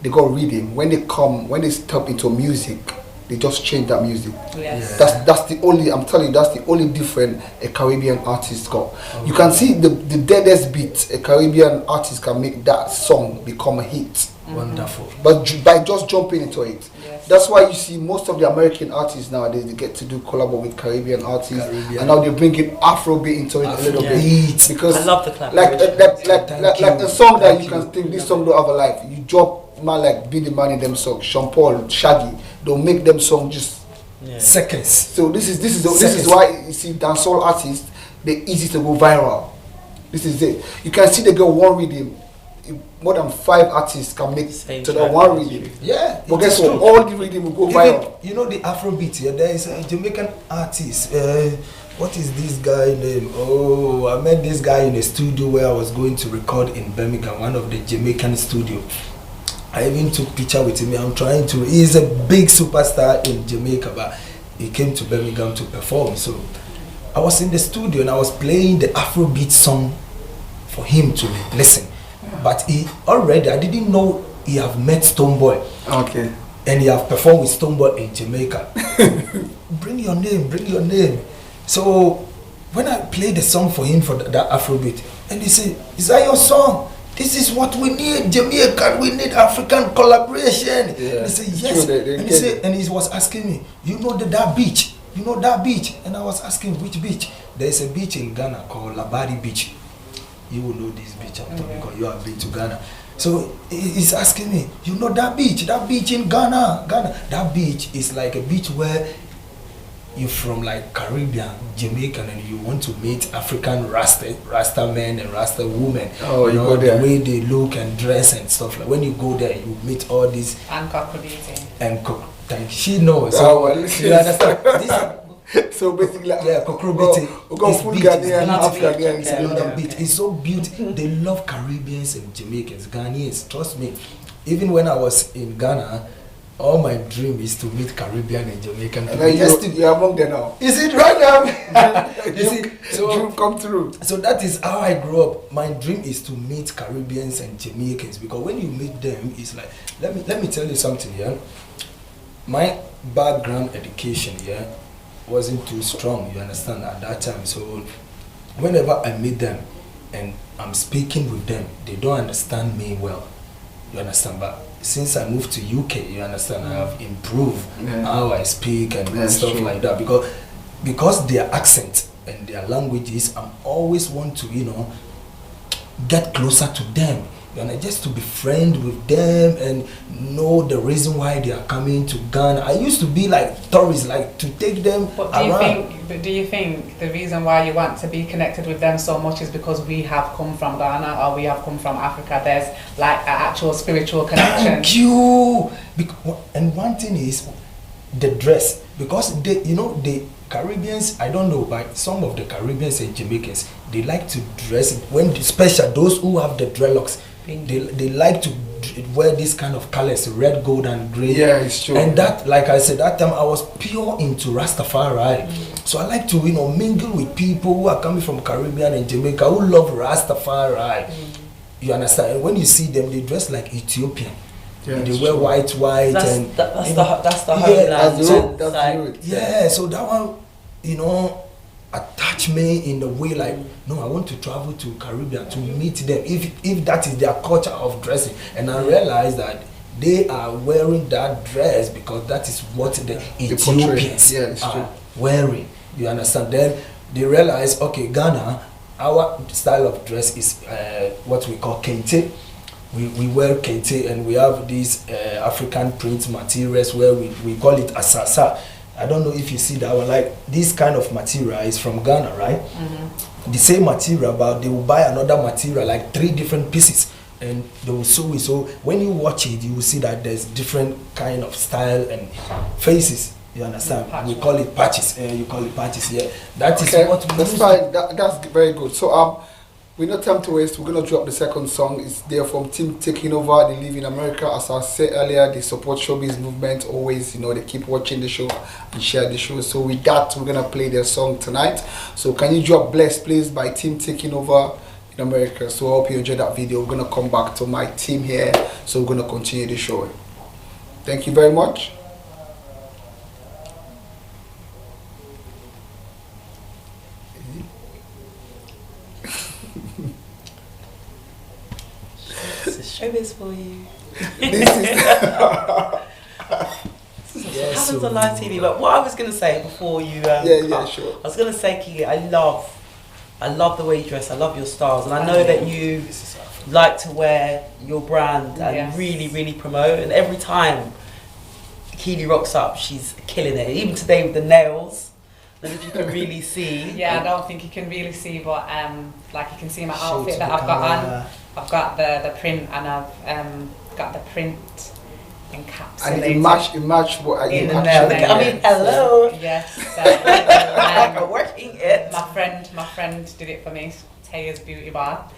they got rhythm. When they step into music, they just change that music. Yes. That's the only. I'm telling you, that's the only difference a Caribbean artist got. You can see the deadest beat a Caribbean artist can make that song become a hit. Wonderful. But by just jumping into it. Yes. That's why you see most of the American artists nowadays, they get to do collab with Caribbean artists, and now they're bringing Afrobeat into it a little bit. Because I love the like collaboration. like a song that you can think this song don't have a life. You drop man like Be the Man in them songs, Sean Paul, Shaggy, they'll make them song just Seconds. so this is why you see dancehall artists, they're easy to go viral. This is it. You can see they get one rhythm. More than 5 artists can make Same to the track. one rhythm. Yeah. But it guess is what? true. All the rhythm will go Even, viral. you know the Afrobeat, yeah, there is a Jamaican artist. What is this guy name? Oh, I met this guy in a studio where I was going to record in Birmingham, one of the Jamaican studio. I even took picture with him. He's a big superstar in Jamaica, but he came to Birmingham to perform. So I was in the studio and I was playing the Afrobeat song for him to listen. But I didn't know he have met Stonebwoy. Okay. And he have performed with Stonebwoy in Jamaica. Bring your name. So when I played the song for him for that Afrobeat, and he said, "Is that your song? This is what we need, Jamaica. We need African collaboration." Yeah. And he said, "Yes." And he was asking me, "You know that beach? You know that beach?" And I was asking, "Which beach?" There is a beach in Ghana called Labadi Beach. You will know this beach I'm talking because you have been to Ghana. So he's asking me, "You know that beach in Ghana? That beach is like a beach where you're from like Caribbean, Jamaican, and you want to meet African Rasta men and Rasta women. Oh, you know, go there. the way they look and dress and stuff. Like when you go there, you meet all these And cockroaches. and cook. She knows. Oh, So well, you understand? So basically, yeah, Kokrobiti. we got full Ghanaian, half Ghanaian. It's another beat. It's so beautiful. They love Caribbeans and Jamaicans, Ghanaians. Trust me. Even when I was in Ghana, all my dream is to meet Caribbean and Jamaican people. And you're among them now. Is it right now? You see, so dream come true. So that is how I grew up. My dream is to meet Caribbeans and Jamaicans, because when you meet them, it's like, let me tell you something, yeah. My background education, yeah, wasn't too strong, you understand, at that time. So whenever I meet them and I'm speaking with them, they don't understand me well, you understand. But since I moved to UK, you understand, I have improved how I speak and stuff like that, because their accent and their languages, I'm always want to, you know, get closer to them, and just to be friend with them and know the reason why they are coming to Ghana. I used to be like tourists, like to take them around. Do you think the reason why you want to be connected with them so much is because we have come from Ghana or we have come from Africa? There's like an actual spiritual connection. Thank you. And one thing is the dress, because they, you know, the Caribbeans, I don't know, but some of the Caribbeans and Jamaicans, they like to dress when, especially those who have the dreadlocks. They like to wear this kind of colors, red, gold, and grey. Yeah, it's true. And that, like I said, that time I was pure into Rastafari. So I like to, you know, mingle with people who are coming from Caribbean and Jamaica who love Rastafari. You understand? And when you see them, they dress like Ethiopian. Yeah, they wear white, and that's the homeland. Yeah, so that one, you know, attach me in the way like, no, I want to travel to Caribbean to meet them, if that is their culture of dressing. And I realized that they are wearing that dress because that is what the Ethiopians are wearing. You understand? Then they realize, okay, Ghana, our style of dress is what we call kente. We wear kente, and we have these African print materials where we call it asasa. I don't know if you see that one. Like this kind of material is from Ghana, right? The same material, but they will buy another material, like 3 different pieces, and they will sew it. So when you watch it, you will see that there's different kind of style and faces. You understand? We call it patches. You call it patches. Yeah, that is what we that's fine. That's very good. So we no time to waste. We're gonna drop the second song. It's there from Team Taking Over. They live in America. As I said earlier, they support ShowBiz movement always. You know, they keep watching the show and share the show. So with that, we're gonna play their song tonight. So can you drop "Blessed Please" by Team Taking Over in America? So I hope you enjoyed that video. We're gonna come back to my team here. So we're gonna continue the show. Thank you very much. ShowBiz for you. This is happens on live TV. But what I was gonna say before you, sure. I was gonna say, Keili, I love the way you dress. I love your styles, and I know that you like to wear your brand and really, really promote. And every time Keili rocks up, she's killing it. Even today with the nails. I don't know if you can really see. Yeah, I don't think you can really see, but like you can see my outfit that I've got on. I've got the print, and I've got the print encapsulated. And it match what in the nail. I mean, hello. Yes. Working it. My friend did it for me. Taya's Beauty Bar.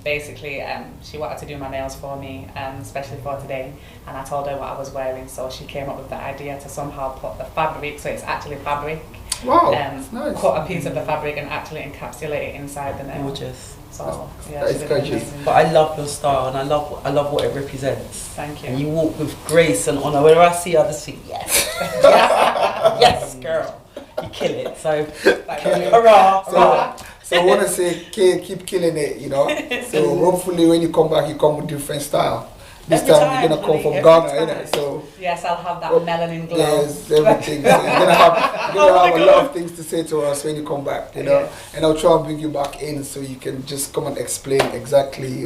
Basically, she wanted to do my nails for me, especially for today, and I told her what I was wearing, so she came up with the idea to somehow put the fabric, so it's actually fabric. Wow, that's nice. Cut a piece of the fabric and actually encapsulate it inside the nail. Gorgeous. So yeah, that is gorgeous. But I love your style, and I love what it represents. Thank you. And you walk with grace and honor. Whenever I see others, think yes, yes, girl, you kill it. So, hurrah! So I want to say, keep killing it, you know. So hopefully when you come back, you come with different style. This time you're gonna come from Ghana, innit? So yes, I'll have that melanin glow. Yes, everything. So you're gonna have a lot of things to say to us when you come back, you know. Yes. And I'll try and bring you back in so you can just come and explain exactly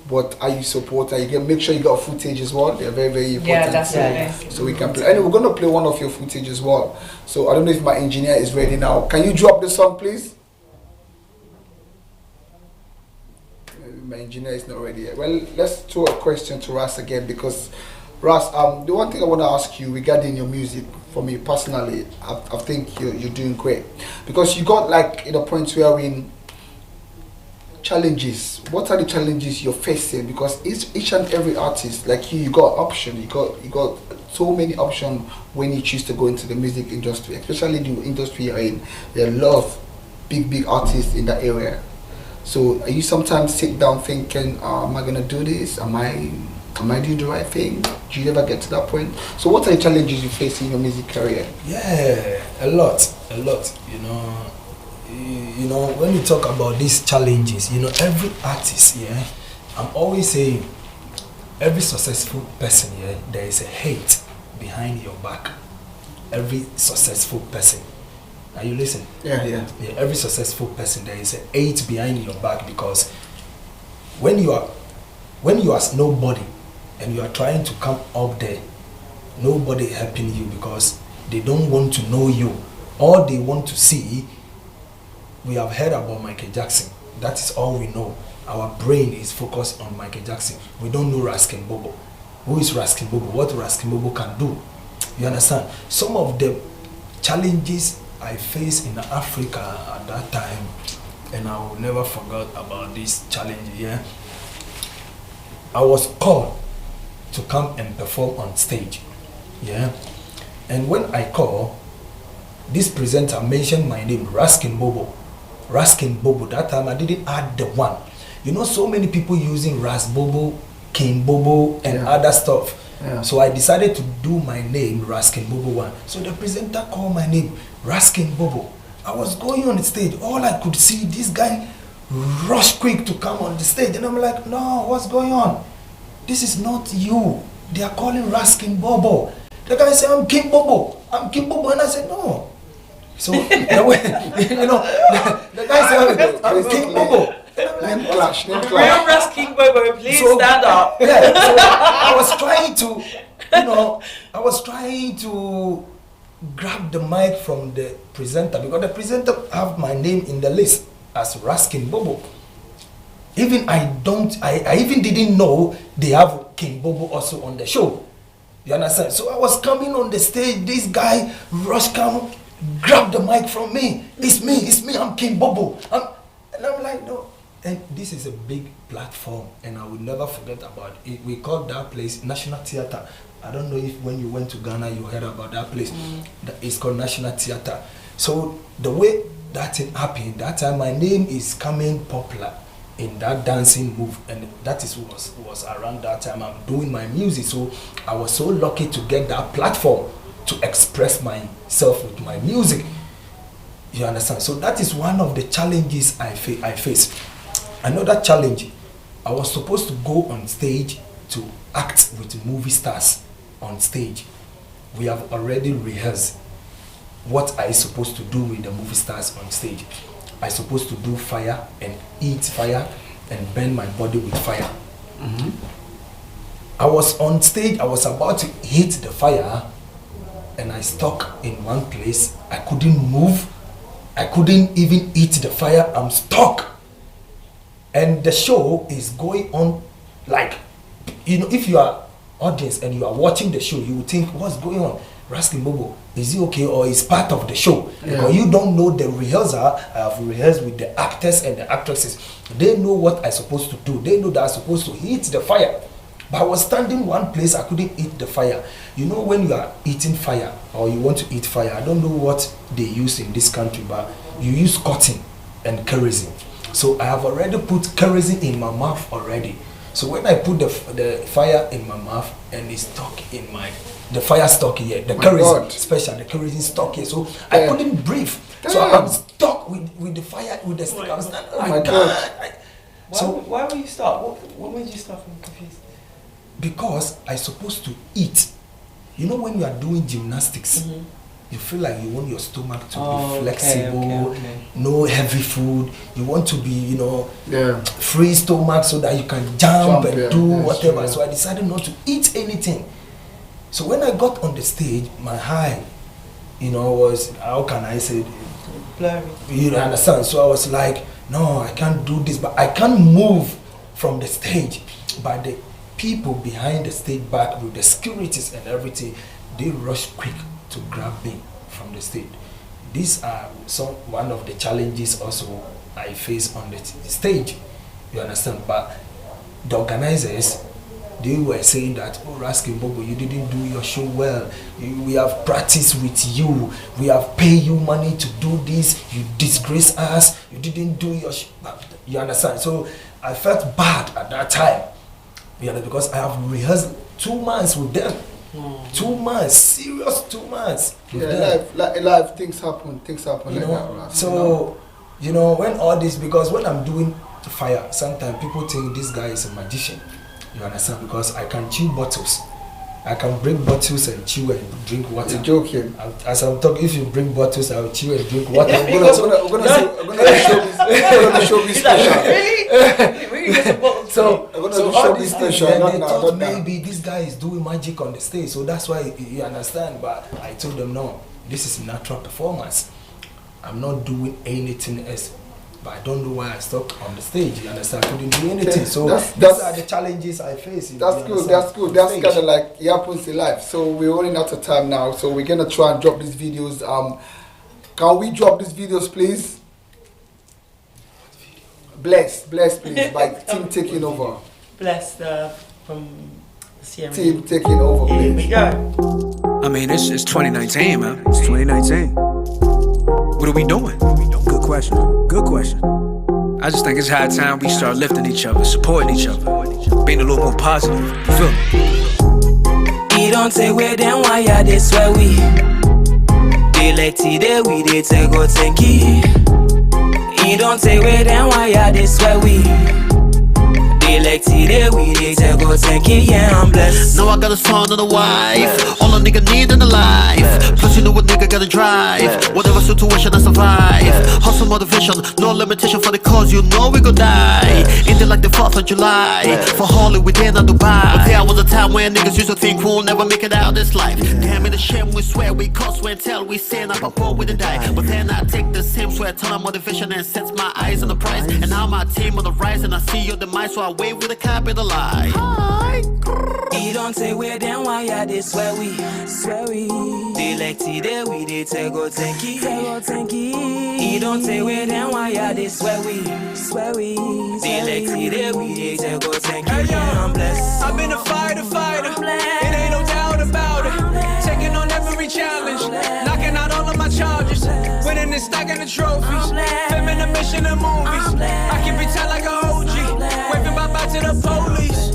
what are you supporting. You can make sure you got footage as well. They're very, very important. Yeah, definitely. So we can play. And we're gonna play one of your footage as well. So I don't know if my engineer is ready now. Can you drop the song, please? My engineer is not ready yet. Well, let's throw a question to us again, because Ras, the one thing I want to ask you regarding your music, for me personally, I think you're doing great because you got like in a point where in challenges. What are the challenges you're facing? Because each and every artist, like you got option. You got so many options when you choose to go into the music industry, especially the industry you're in. There are a lot of big artists in that area. So are you sometimes sit down thinking, am I gonna do this? Am I doing the right thing? Do you ever get to that point? So what are the challenges you face in your music career? Yeah, a lot. You know, when you talk about these challenges, you know, every artist, yeah, I'm always saying, every successful person, yeah, there is a hate behind your back. Every successful person. Are you listening? Yeah. Every successful person, there is a hate behind your back because when you are nobody and you are trying to come up there, nobody helping you because they don't want to know you. All they want to see, we have heard about Michael Jackson. That is all we know. Our brain is focused on Michael Jackson. We don't know Raskin Bobo. Who is Raskin Bobo? What Raskin Bobo can do? You understand? Some of the challenges I faced in Africa at that time, and I will never forget about this challenge here. I was called to come and perform on stage. Yeah. And when I called, this presenter mentioned my name, Raskin Bobo. Raskin Bobo. That time I didn't add the one. You know, so many people using Ras Bobo, King Bobo, and other stuff. Yeah. So I decided to do my name, Raskin Bobo one. So the presenter called my name, Raskin Bobo. I was going on the stage. All I could see, this guy rush quick to come on the stage. And I'm like, no, what's going on? This is not you. They are calling Raskin Bobo. The guy said, I'm King Bobo. I'm King Bobo. And I said, no. So, the guy said, I'm King Bobo. Name clash. Real Raskin Bobo, please stand up. Yeah, so I was trying to grab the mic from the presenter because the presenter have my name in the list as Raskin Bobo. Even I even didn't know they have King Bobo also on the show. You understand? So I was coming on the stage, this guy rush come, grab the mic from me. It's me, I'm King Bobo. And I'm like, no. And this is a big platform, and I will never forget about it. We called that place National Theatre. I don't know if when you went to Ghana you heard about that place. It's called National Theatre. So the way that thing happened, that time my name is coming popular in that dancing move, and that is was around that time I'm doing my music. So I was so lucky to get that platform to express myself with my music. You understand? So that is one of the challenges I face. Another challenge, I was supposed to go on stage to act with movie stars on stage. We have already rehearsed what I supposed to do with the movie stars on stage. I supposed to do fire and eat fire and burn my body with fire. I was on stage, I was about to hit the fire and I stuck in one place. I couldn't move. I couldn't even eat the fire. I'm stuck. And the show is going on like, if you are audience and you are watching the show, you will think, what's going on? Raskin Bobo, is he okay or is part of the show? Yeah. Because you don't know the rehearsal. I have rehearsed with the actors and the actresses. They know what I'm supposed to do. They know that I'm supposed to hit the fire. But I was standing one place, I couldn't eat the fire. You know when you are eating fire or you want to eat fire, I don't know what they use in this country, but you use cotton and kerosene. So I have already put kerosene in my mouth already. So when I put the fire in my mouth and it's stuck in the fire stuck here, the kerosene, especially the kerosene stuck here. So I couldn't breathe. So I'm stuck with the fire, with the stick. I was like, oh my God. Why were you stuck? What made you stop? I'm confused. Because I'm supposed to eat. You know when you are doing gymnastics, you feel like you want your stomach to be flexible, okay. No heavy food. You want to be, free stomach so that you can jump and do whatever. True. So I decided not to eat anything. So when I got on the stage, my eye, was, how can I say it? Blurry. You understand? So I was like, no, I can't do this, but I can't move from the stage. But the people behind the stage back with the securities and everything, they rush quick to grab me from the stage. These are one of the challenges also I face on the stage. You understand? But the organizers, they were saying that, oh, Raskin Bobo, you didn't do your show well. We have practiced with you. We have paid you money to do this. You disgrace us. You didn't do your show. You understand? So I felt bad at that time. You know, because I have rehearsed 2 months with them. 2 months, serious 2 months. Yeah, life, things happen you like know? that. So, you know, when all this, because when I'm doing fire, sometimes people think this guy is a magician. You understand? Because I can chew bottles. I can bring bottles and chew and drink water. You're joking. As I'm talking, if you bring bottles, I'll chew and drink water. We're gonna show this special. So all these things, special. they thought maybe this guy is doing magic on the stage, so that's why you understand. But I told them no, this is natural performance. I'm not doing anything else. But I don't know why I stopped on the stage. You understand? I couldn't do anything. So these are the challenges I face. That's good. That's kind of like it happens in life. So we're running out of time now. So we're gonna try and drop these videos. Can we drop these videos, please? Bless, please. By Team Taking Over. Bless from CMB. Team Taking Over, please. Here we go. I mean, it's 2019, man. It's 2019. What are we doing? Good question. I just think it's high time we start lifting each other, supporting each other, being a little more positive. You feel me? He don't say where then why ya this where we. They like today we dey take go tanky. He don't say where then why ya this where we. They like today we dey take go tanky. Yeah, I'm blessed. Now I got a son and a wife. All a nigga need in the life. Plus you know what nigga gotta drive. Whatever situation I survive. Hustle motivation, no limitation for the cause. You know we gon' die. Ain't it like the 4th of July? For Holly we did not Dubai. But there was a time when niggas used to think we'll never make it out this life. Damn it, the shame we swear we cuss when tell we sin up before we die. But then I take the same swear, turn on motivation and set my eyes on the prize. And now my team on the rise and I see your demise, so I wave with a capital I. He don't say where then why ya this where we. They like today we dey take go tanky. He don't say where then why ya this where we. They like today we dey take go tanky. Yeah, I'm blessed. I've been a fighter. It ain't no doubt about it. Taking on every challenge, knocking out all of my charges, winning and stacking the trophies, filming the mission and movies. I can be tight like a OG, waving bye-bye to the police.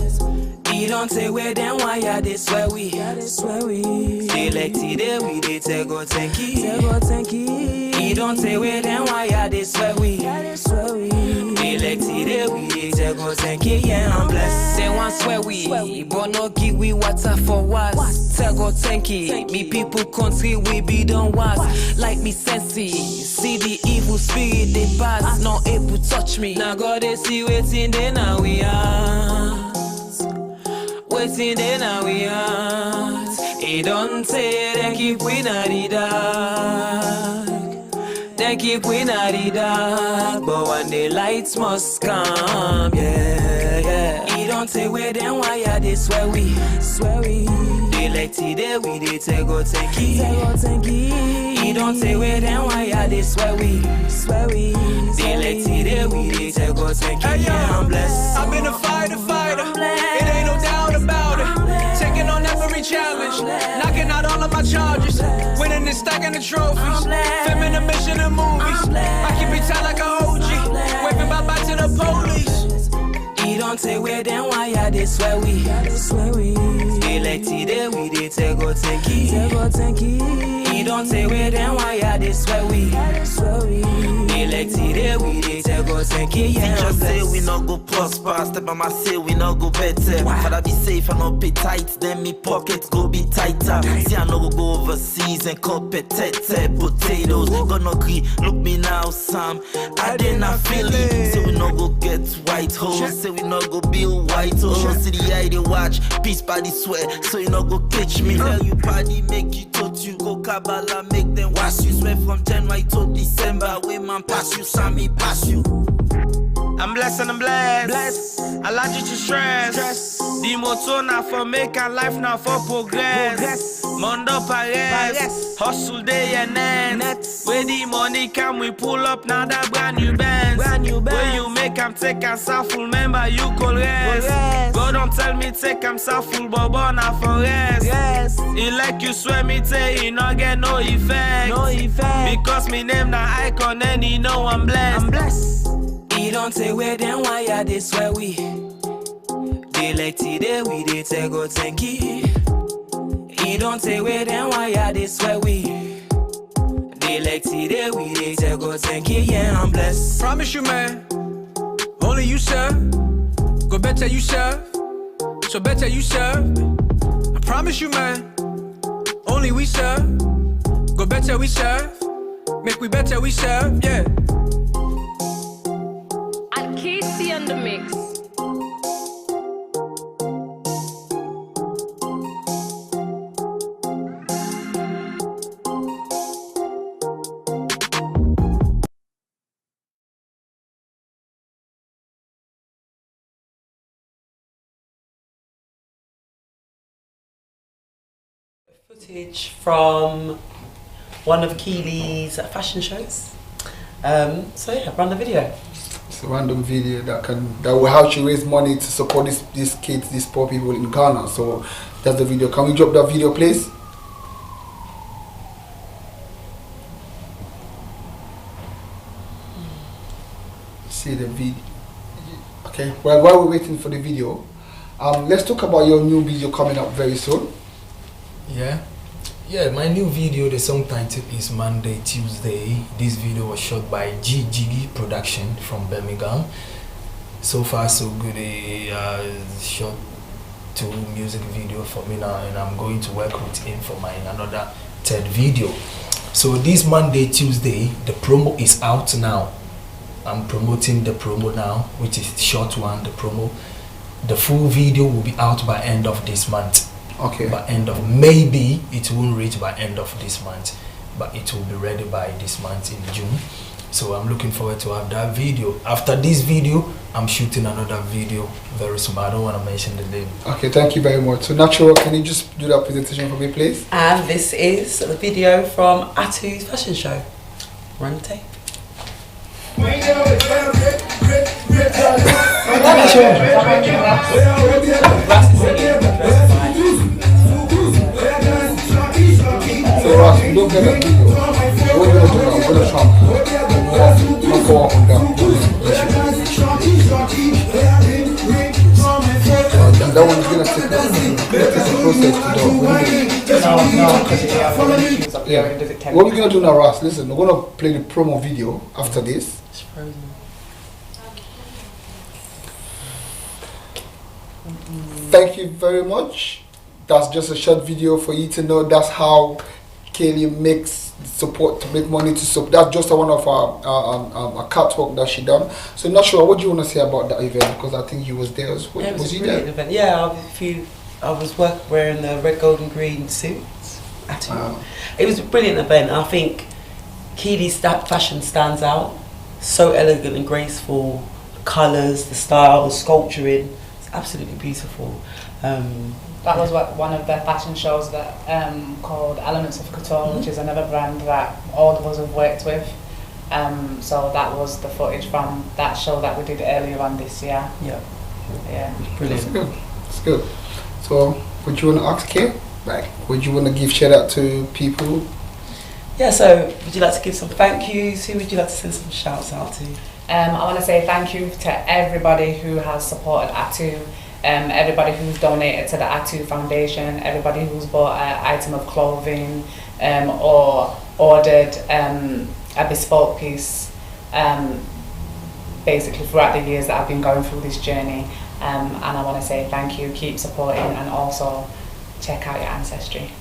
He don't say where then why ya this where we. They like today we dey take go tanky. He don't say where then why ya this where we. They like today we dey take go tanky. Yeah, I'm blessed. They want swear we, but no give we water for what? Tell go tanky. Me people country we be done was like me sensei. See the evil spirit they pass, not able touch me. Now God they see waiting then now we are. Waiting then now we are. He don't say they keep we not the dark. They keep we not the dark. But when the lights must come, yeah. He don't say where then why ya this where we. They like today we dey take go tanky. He don't say where then why ya this where we. They like today we dey take go tanky. Yeah, I'm blessed. I've been a fighter. It ain't no doubt about it. Taking on every challenge, knocking out all of my charges, winning and stacking the trophies, filming the mission and movies. I can be tight like a OG, waving bye-bye to the police. He don't say where then why ya this where we. They like today we dey take go tanky. He don't say where then why ya this where we. They like today we dey take go tanky. Yeah, Teacher say we not go prosper, step on my say we not go better. Father be safe and not pay tight, then me pockets go be tighter. See I no go overseas and call potatoes. Gonna agree, look me now Sam, I did not feel it. Say we not go get white holes, say we not go build white holes. See the eye they watch, peace by the sweat, so you not go catch me. Tell you party, make you touch you, go Kabbalah, make them wash you. Swear from January to December, way man pass you, Sammy pass you. I'm blessed and I'm blessed. Allergic to stress. The motor now for make and life now for progress. Mondo Paris, hustle day and net. Where the money come, we pull up now that brand new bands. Where you make them take and full member, you call rest. God don't tell me take them full Bobo now for rest. It like you swear me say he not get no effect. Because me name na icon and he know I'm blessed. He don't say where then why ya they swear we. They like today we they take go thank you. He don't say where then why ya they swear we. They like today we they take go thank you. Yeah, I'm blessed. Promise you, man. Only you serve. Go better you serve. So better you serve. I promise you, man. Only we serve. Go better we serve. Make we better we serve. Yeah. Keili on the mix. Footage from one of Keili's fashion shows. So yeah, run the video. It's a random video that will help you raise money to support these kids, these poor people in Ghana. So that's the video. Can we drop that video, please? See the video. Okay. Well, while we're waiting for the video, let's talk about your new video coming up very soon. Yeah, my new video, the song title is Monday, Tuesday. This video was shot by Jiggy Production from Birmingham. So far so good. He shot 2 music videos for me now, and I'm going to work with him for my another 3rd video. So this Monday, Tuesday, the promo is out now. I'm promoting the promo now, which is short one, the promo. The full video will be out by end of this month. Okay. By end of, maybe it won't reach by end of this month, but it will be ready by this month in June. So I'm looking forward to have that video. After this video, I'm shooting another video very soon. I don't want to mention the name. Okay, thank you very much. So Natural, can you just do that presentation for me, please? And this is the video from Atu's fashion show. Run the tape. So Ross, look at that video. What we're going to do now, we're going to tramp. Not go up and down. That one's going to take the process to do. Yeah. What we're going to do now, Ross, listen, we're going to play the promo video after this. It's frozen. Thank you very much. That's just a short video for you to know that's how Keili makes support to make money to support. That's just one of our catwalk that she done. So not sure, what do you want to say about that event? Because I think you was there as well. Yeah, it was you a brilliant event. Yeah, I was wearing the red, gold and green suits. It was a brilliant event. I think Keili's fashion stands out. So elegant and graceful. The colours, the style, the sculpturing. It's absolutely beautiful. That was one of the fashion shows that called Elements of Couture, which is another brand that all of us have worked with. So that was the footage from that show that we did earlier on this year. Yeah. Brilliant. That's good. That's good. So, would you want to ask Kate? Like, would you want to give shout out to people? Yeah. So, would you like to give some thank yous? Who would you like to send some shouts out to? I want to say thank you to everybody who has supported Atu. Everybody who's donated to the Atu Foundation, everybody who's bought an item of clothing or ordered a bespoke piece, basically throughout the years that I've been going through this journey. And I want to say thank you, keep supporting, and also check out your ancestry.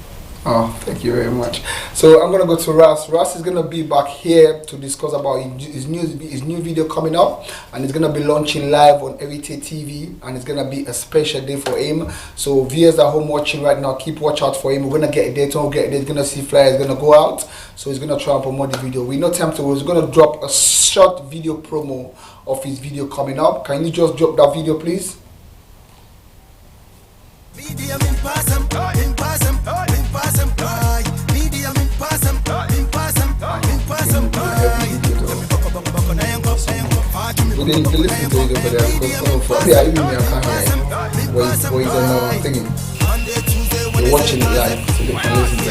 Oh, thank you very much. So I'm gonna go to Ras. Ras is gonna be back here to discuss about his new video coming up, and it's gonna be launching live on Everyday TV, and it's gonna be a special day for him. So viewers at home watching right now, keep watch out for him. We're gonna get a date. We'll get a date. Gonna see flyers. Gonna go out. So he's gonna try and promote the video. We know time to. We're gonna drop drop a short video promo of his video coming up. Can you just drop that video, please? We didn't listen to it over there because some of us, even me, I can't hear what he's thinking. They're watching it live so they can listen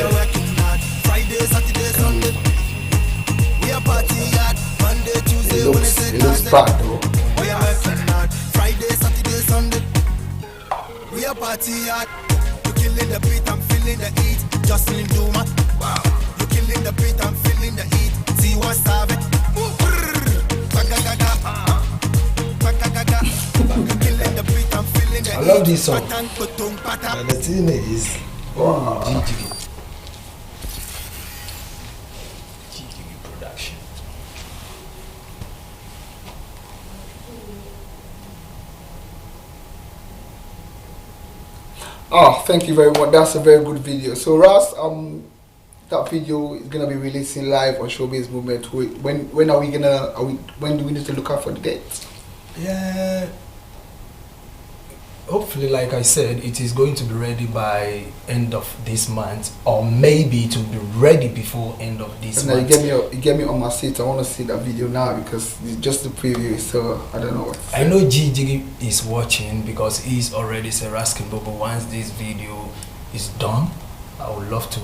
to it. It looks bad though. Friday, Saturday, Sunday. We are party hard. You killing the beat, I'm feeling the heat. Justin Duma. Wow. You killing the beat, I'm feeling the heat. See what's happening. I love this song. And the thing is, Gigi production. Oh, thank you very much. That's a very good video. So Ras, that video is gonna be releasing live on ShowBiz Movement. When are we gonna? When do we need to look out for the date? Yeah. Hopefully, like I said, it is going to be ready by end of this month, or maybe it will be ready before end of this month. You get me on my seat. I want to see that video now because it's just the preview, so I don't know what to say. I know Gigi is watching because he's already said asking Bobo, once this video is done, I would love to,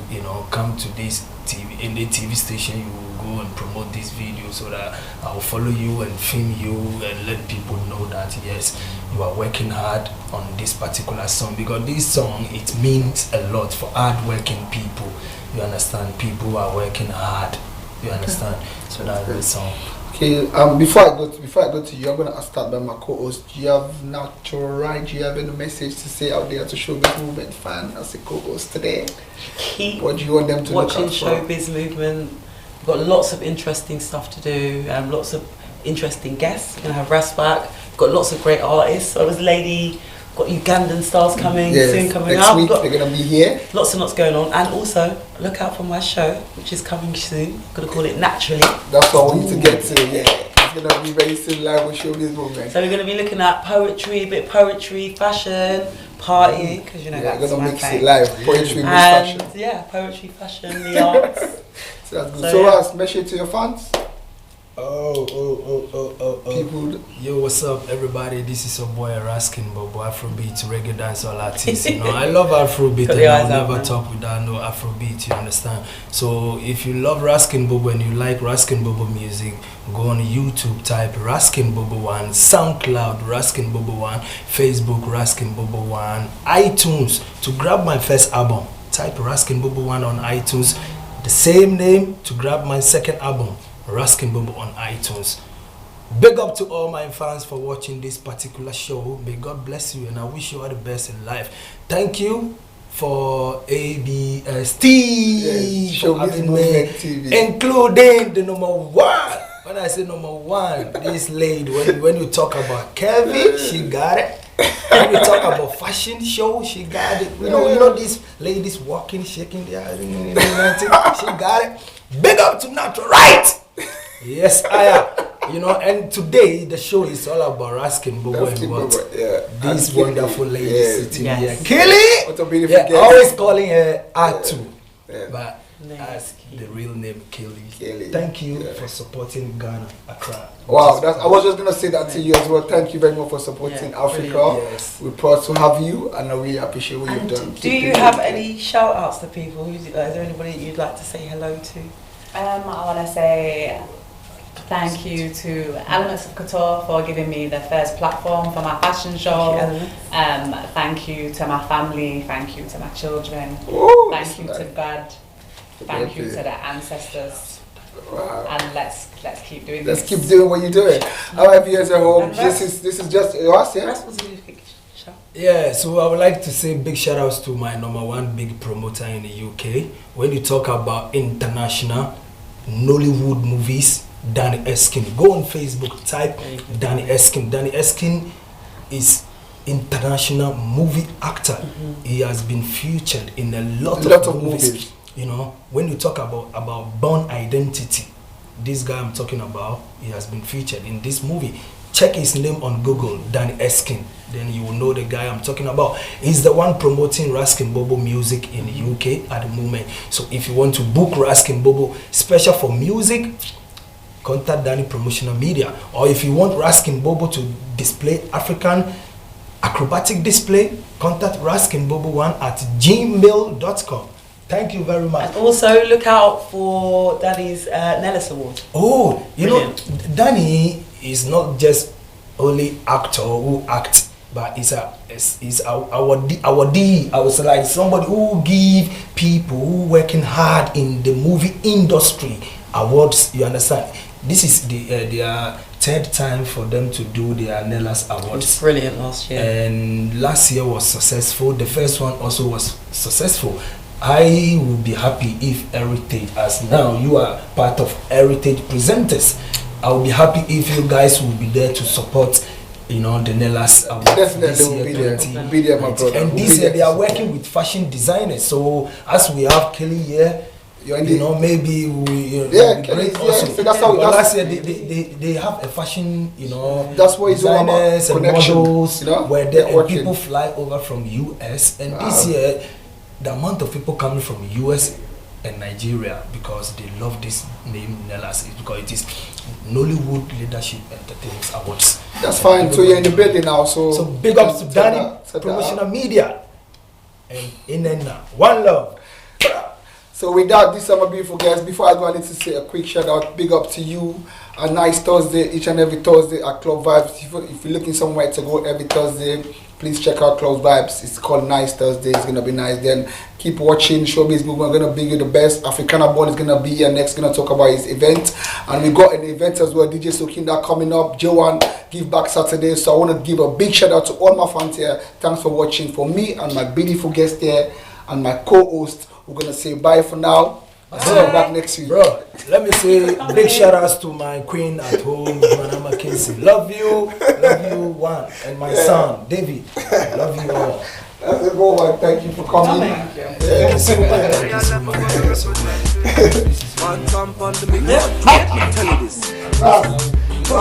come to this TV, in the TV station, you will go and promote this video so that I will follow you and film you and let people know that yes, you are working hard on this particular song, because this song, it means a lot for hard working people. You understand? People who are working hard. You understand? So that's the song. Okay, before I go to you, I'm gonna start by my co-host. Do you have Natural Wright? Do you have any message to say out there to ShowBiz Movement fan as a co-host today? Keep what do you want them to watching look out for? ShowBiz Movement. We've got lots of interesting stuff to do, lots of interesting guests. We're gonna have Ras back. We've got lots of great artists. So there's Lady. Got Ugandan stars coming soon coming next up. week they're gonna be here. Lots and lots going on, and also look out for my show, which is coming soon. I'm gonna call it Naturally. That's what we need to get to. Yeah, it's gonna be very soon live with ShowBiz Movement. So we're gonna be looking at poetry, a bit of poetry, fashion, partying, because that's we're gonna my mix thing. it live. Poetry, mix fashion. Yeah, poetry, fashion, the arts. So that's good. So Ras, message to your fans. People, yo, what's up, everybody? This is your boy Raskin Bobo, Afrobeat, reggae dancehall artist. I love Afrobeat, and I'll never talk without no Afrobeat. You understand? So if you love Raskin Bobo and you like Raskin Bobo music, go on YouTube, type Raskin Bobo 1, SoundCloud Raskin Bobo 1, Facebook Raskin Bobo 1, iTunes. To grab my first album, type Raskin Bobo 1 on iTunes. The same name to grab my second album, Raskin Bobo on iTunes. Big up to all my fans for watching this particular show. May God bless you, and I wish you all the best in life. Thank you for ABST, for having me, TV, including the number one. When I say number one, this lady, when you talk about Kevin, she got it. When you talk about fashion show, she got it. You know these ladies walking, shaking their she got it. Big up to Natural Wright. Yes, I am. And today the show is all about Raskin Bobo and what this wonderful lady sitting here, Keili. What a beautiful always calling her R2, but that's the real name, Keili. Thank you for supporting Ghana, Accra. Wow, I was just gonna say that to you as well. Thank you very much for supporting Africa. Yes. We're proud to have you, and I really appreciate what you've done. Do you have any shout outs to people? Is there anybody you'd like to say hello to? I want to say thank you to Elements of Couture for giving me the first platform for my fashion show. Thank you to my family. Thank you to my children. Ooh, thank you to God. Thank you to the ancestors. Wow. And let's keep doing this. Let's keep doing what you're doing. All right, viewers at home. This is just us, yeah. Yeah, so I would like to say big shout outs to my number one big promoter in the UK. When you talk about international Nollywood movies, Danny Eskin. Go on Facebook, type Danny Eskin. Danny Eskin is international movie actor. He has been featured in a lot of movies. When you talk about Born Identity, this guy I'm talking about, he has been featured in this movie. Check his name on Google, Danny Eskin. Then you will know the guy I'm talking about. He's the one promoting Raskin Bobo music in the UK at the moment. So if you want to book Raskin Bobo special for music, contact Danny Promotional Media. Or if you want Raskin Bobo to display African acrobatic display, contact raskinbobo1 at gmail.com. Thank you very much. And also look out for Danny's Nellis Award. Oh, you Brilliant. know, Danny is not just only actor who acts, but he's awardee. I was like somebody who give people who working hard in the movie industry awards. You understand? This is their third time for them to do their Nellas Awards. It's brilliant last year. And last year was successful. The first one also was successful. I would be happy if Heritage, as now you are part of Heritage Presenters, I would be happy if you guys will be there to support, you know, the Nellas Awards. Definitely will be there. We'll be there, my brother. And this year they are working with fashion designers. So as we have Keili here, you know, maybe we great also. So that's how last year they have a fashion, you know, that's what it's all about. Designers and models, you know, where and people fly over from US. And this year, the amount of people coming from US and Nigeria, because they love this name Nellas, is because it is Nollywood Leadership Entertainment Awards. That's fine. So you're in the building now. So big ups to Danny Promotional Media and Inena. One love. So with that, these are my beautiful guys. Before I go, I need to say a quick shout out. Big up to you. A nice Thursday, each and every Thursday at Club Vibes. If you're looking somewhere to go every Thursday, please check out Club Vibes. It's called Nice Thursday. It's gonna be nice. Then keep watching ShowBiz Movement. We're gonna bring you the best. Africana Ball is gonna be here next. Gonna talk about his event, and we got an event as well. DJ Sokinda coming up. Joanne Give Back Saturday. So I want to give a big shout out to all my fans here. Thanks for watching. For me and my beautiful guest here and my co-host, we're gonna say bye for now. I'll see you back next week. Bro, let me say big shout outs to my queen at home, Joanna Mackenzie. Love you one. And my son, David. Love you all. That's it, Bobo. Thank you for coming. Thank you so much. Thank you so much. Thank you so much. One jump on the big one. Tell you this. Here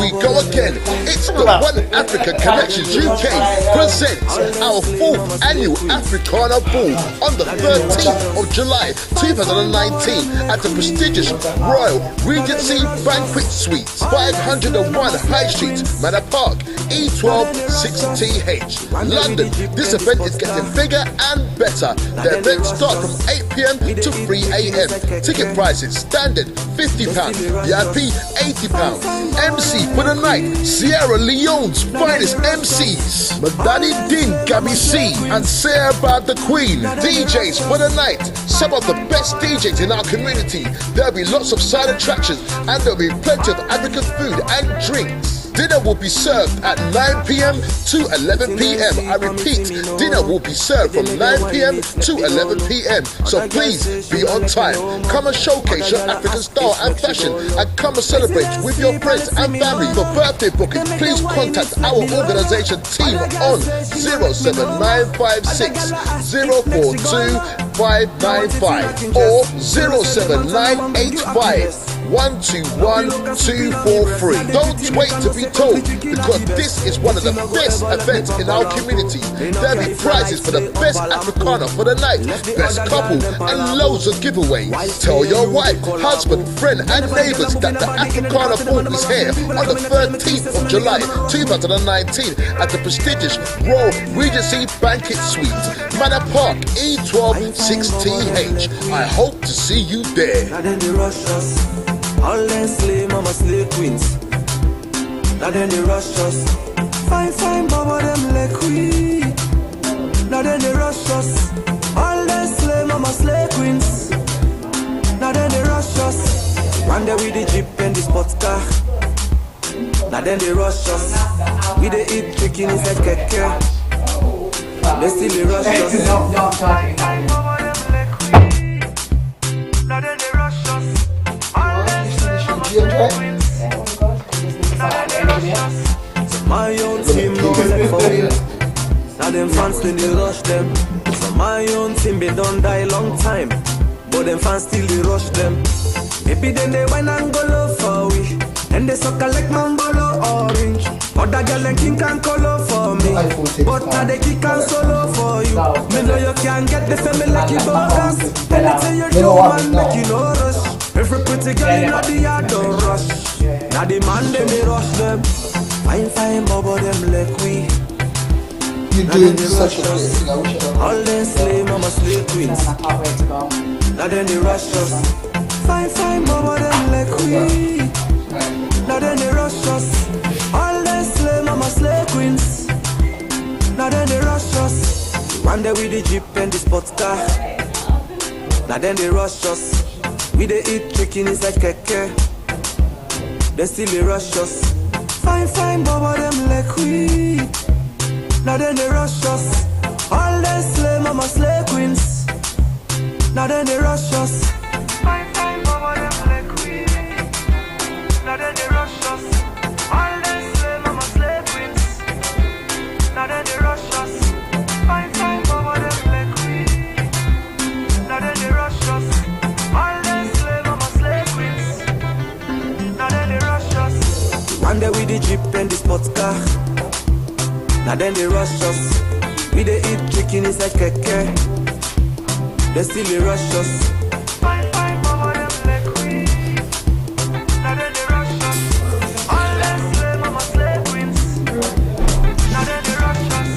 we go again. It's the One Africa Connections UK presents our 4th annual Africana Ball on the 13th of July 2019 at the prestigious Royal Regency Banquet Suites, 501 High Street, Manor Park, E12 6TH, London. This event is getting bigger and better. The event starts from 8 p.m. to 3 a.m. Ticket prices standard £50, VIP £80. MC for the night, Sierra Leone's finest MCs, Madani Din Gabi C and Sarah the Queen. DJs for the night, some of the best DJs in our community. There'll be lots of side attractions and there'll be plenty of African food and drinks. Dinner will be served at 9 p.m. to 11 p.m. I repeat, dinner will be served from 9 p.m. to 11 p.m. So please be on time. Come and showcase your African style and fashion, and come and celebrate with your friends and family. For birthday booking, please contact our organization team on 07956 042 595 or 07985 121-243. Don't wait to be told, because this is one of the best events in our community. There'll be prizes for the best Africana for the night, best couple, and loads of giveaways. Tell your wife, husband, friend, and neighbors that the Africana Ball is here on the 13th of July 2019 at the prestigious Royal Regency Banquet Suite, Manor Park, E12 6TH. I hope to see you there. All them slay mama slay queens. Now then they rush us. Fine mama them like queen. Now then they rush us. All them slay mama slay queens. Now then they rush us. One day with the jeep and the sports car. Now then they rush us. We the eat chicken inside keke. They still they rush us. Now then they rush us. My own team no let for me. Now them fans when they rush them. So my own team been done die long time. but them fans still they rush them. Maybe then they went and go low for we, and they suck like Mambolo orange. Other girl and king can color for me, but now they kick and solo for you. Me know you can get the family like you bogus. Anything you do, man, make you no rush. Every pretty girl in the yard don't rush. Now the man they may rush them. Fine, Bobo them like we. You doing such a thing? All them slay, mama slay queens. Now then they rush us. Fine, Bobo them like we. Now then they rush us. All them slay, mama slay queens. Now then they rush us. One day with the jeep and the sports car. Now then they rush us. We they eat chicken inside keke. They still they rush us. Fine, Bobo them like we. Now then they rush us. All them slay, mama slay queens. Now then they rush us. Fine, Bobo them like we. Now then they rush us. All them slay, mama slay queens. Now then they rush us. Fine, Bobo them like we. Now then they rush us. All them slay, mama slay queens. Now then they rush us. One day with the jeep and the sports car. Now then they rush us. We they eat chicken inside keke. They still they rush us. Fine, mama them like we. Now then they rush us. All them slay, mama slay queens. Now then they rush us.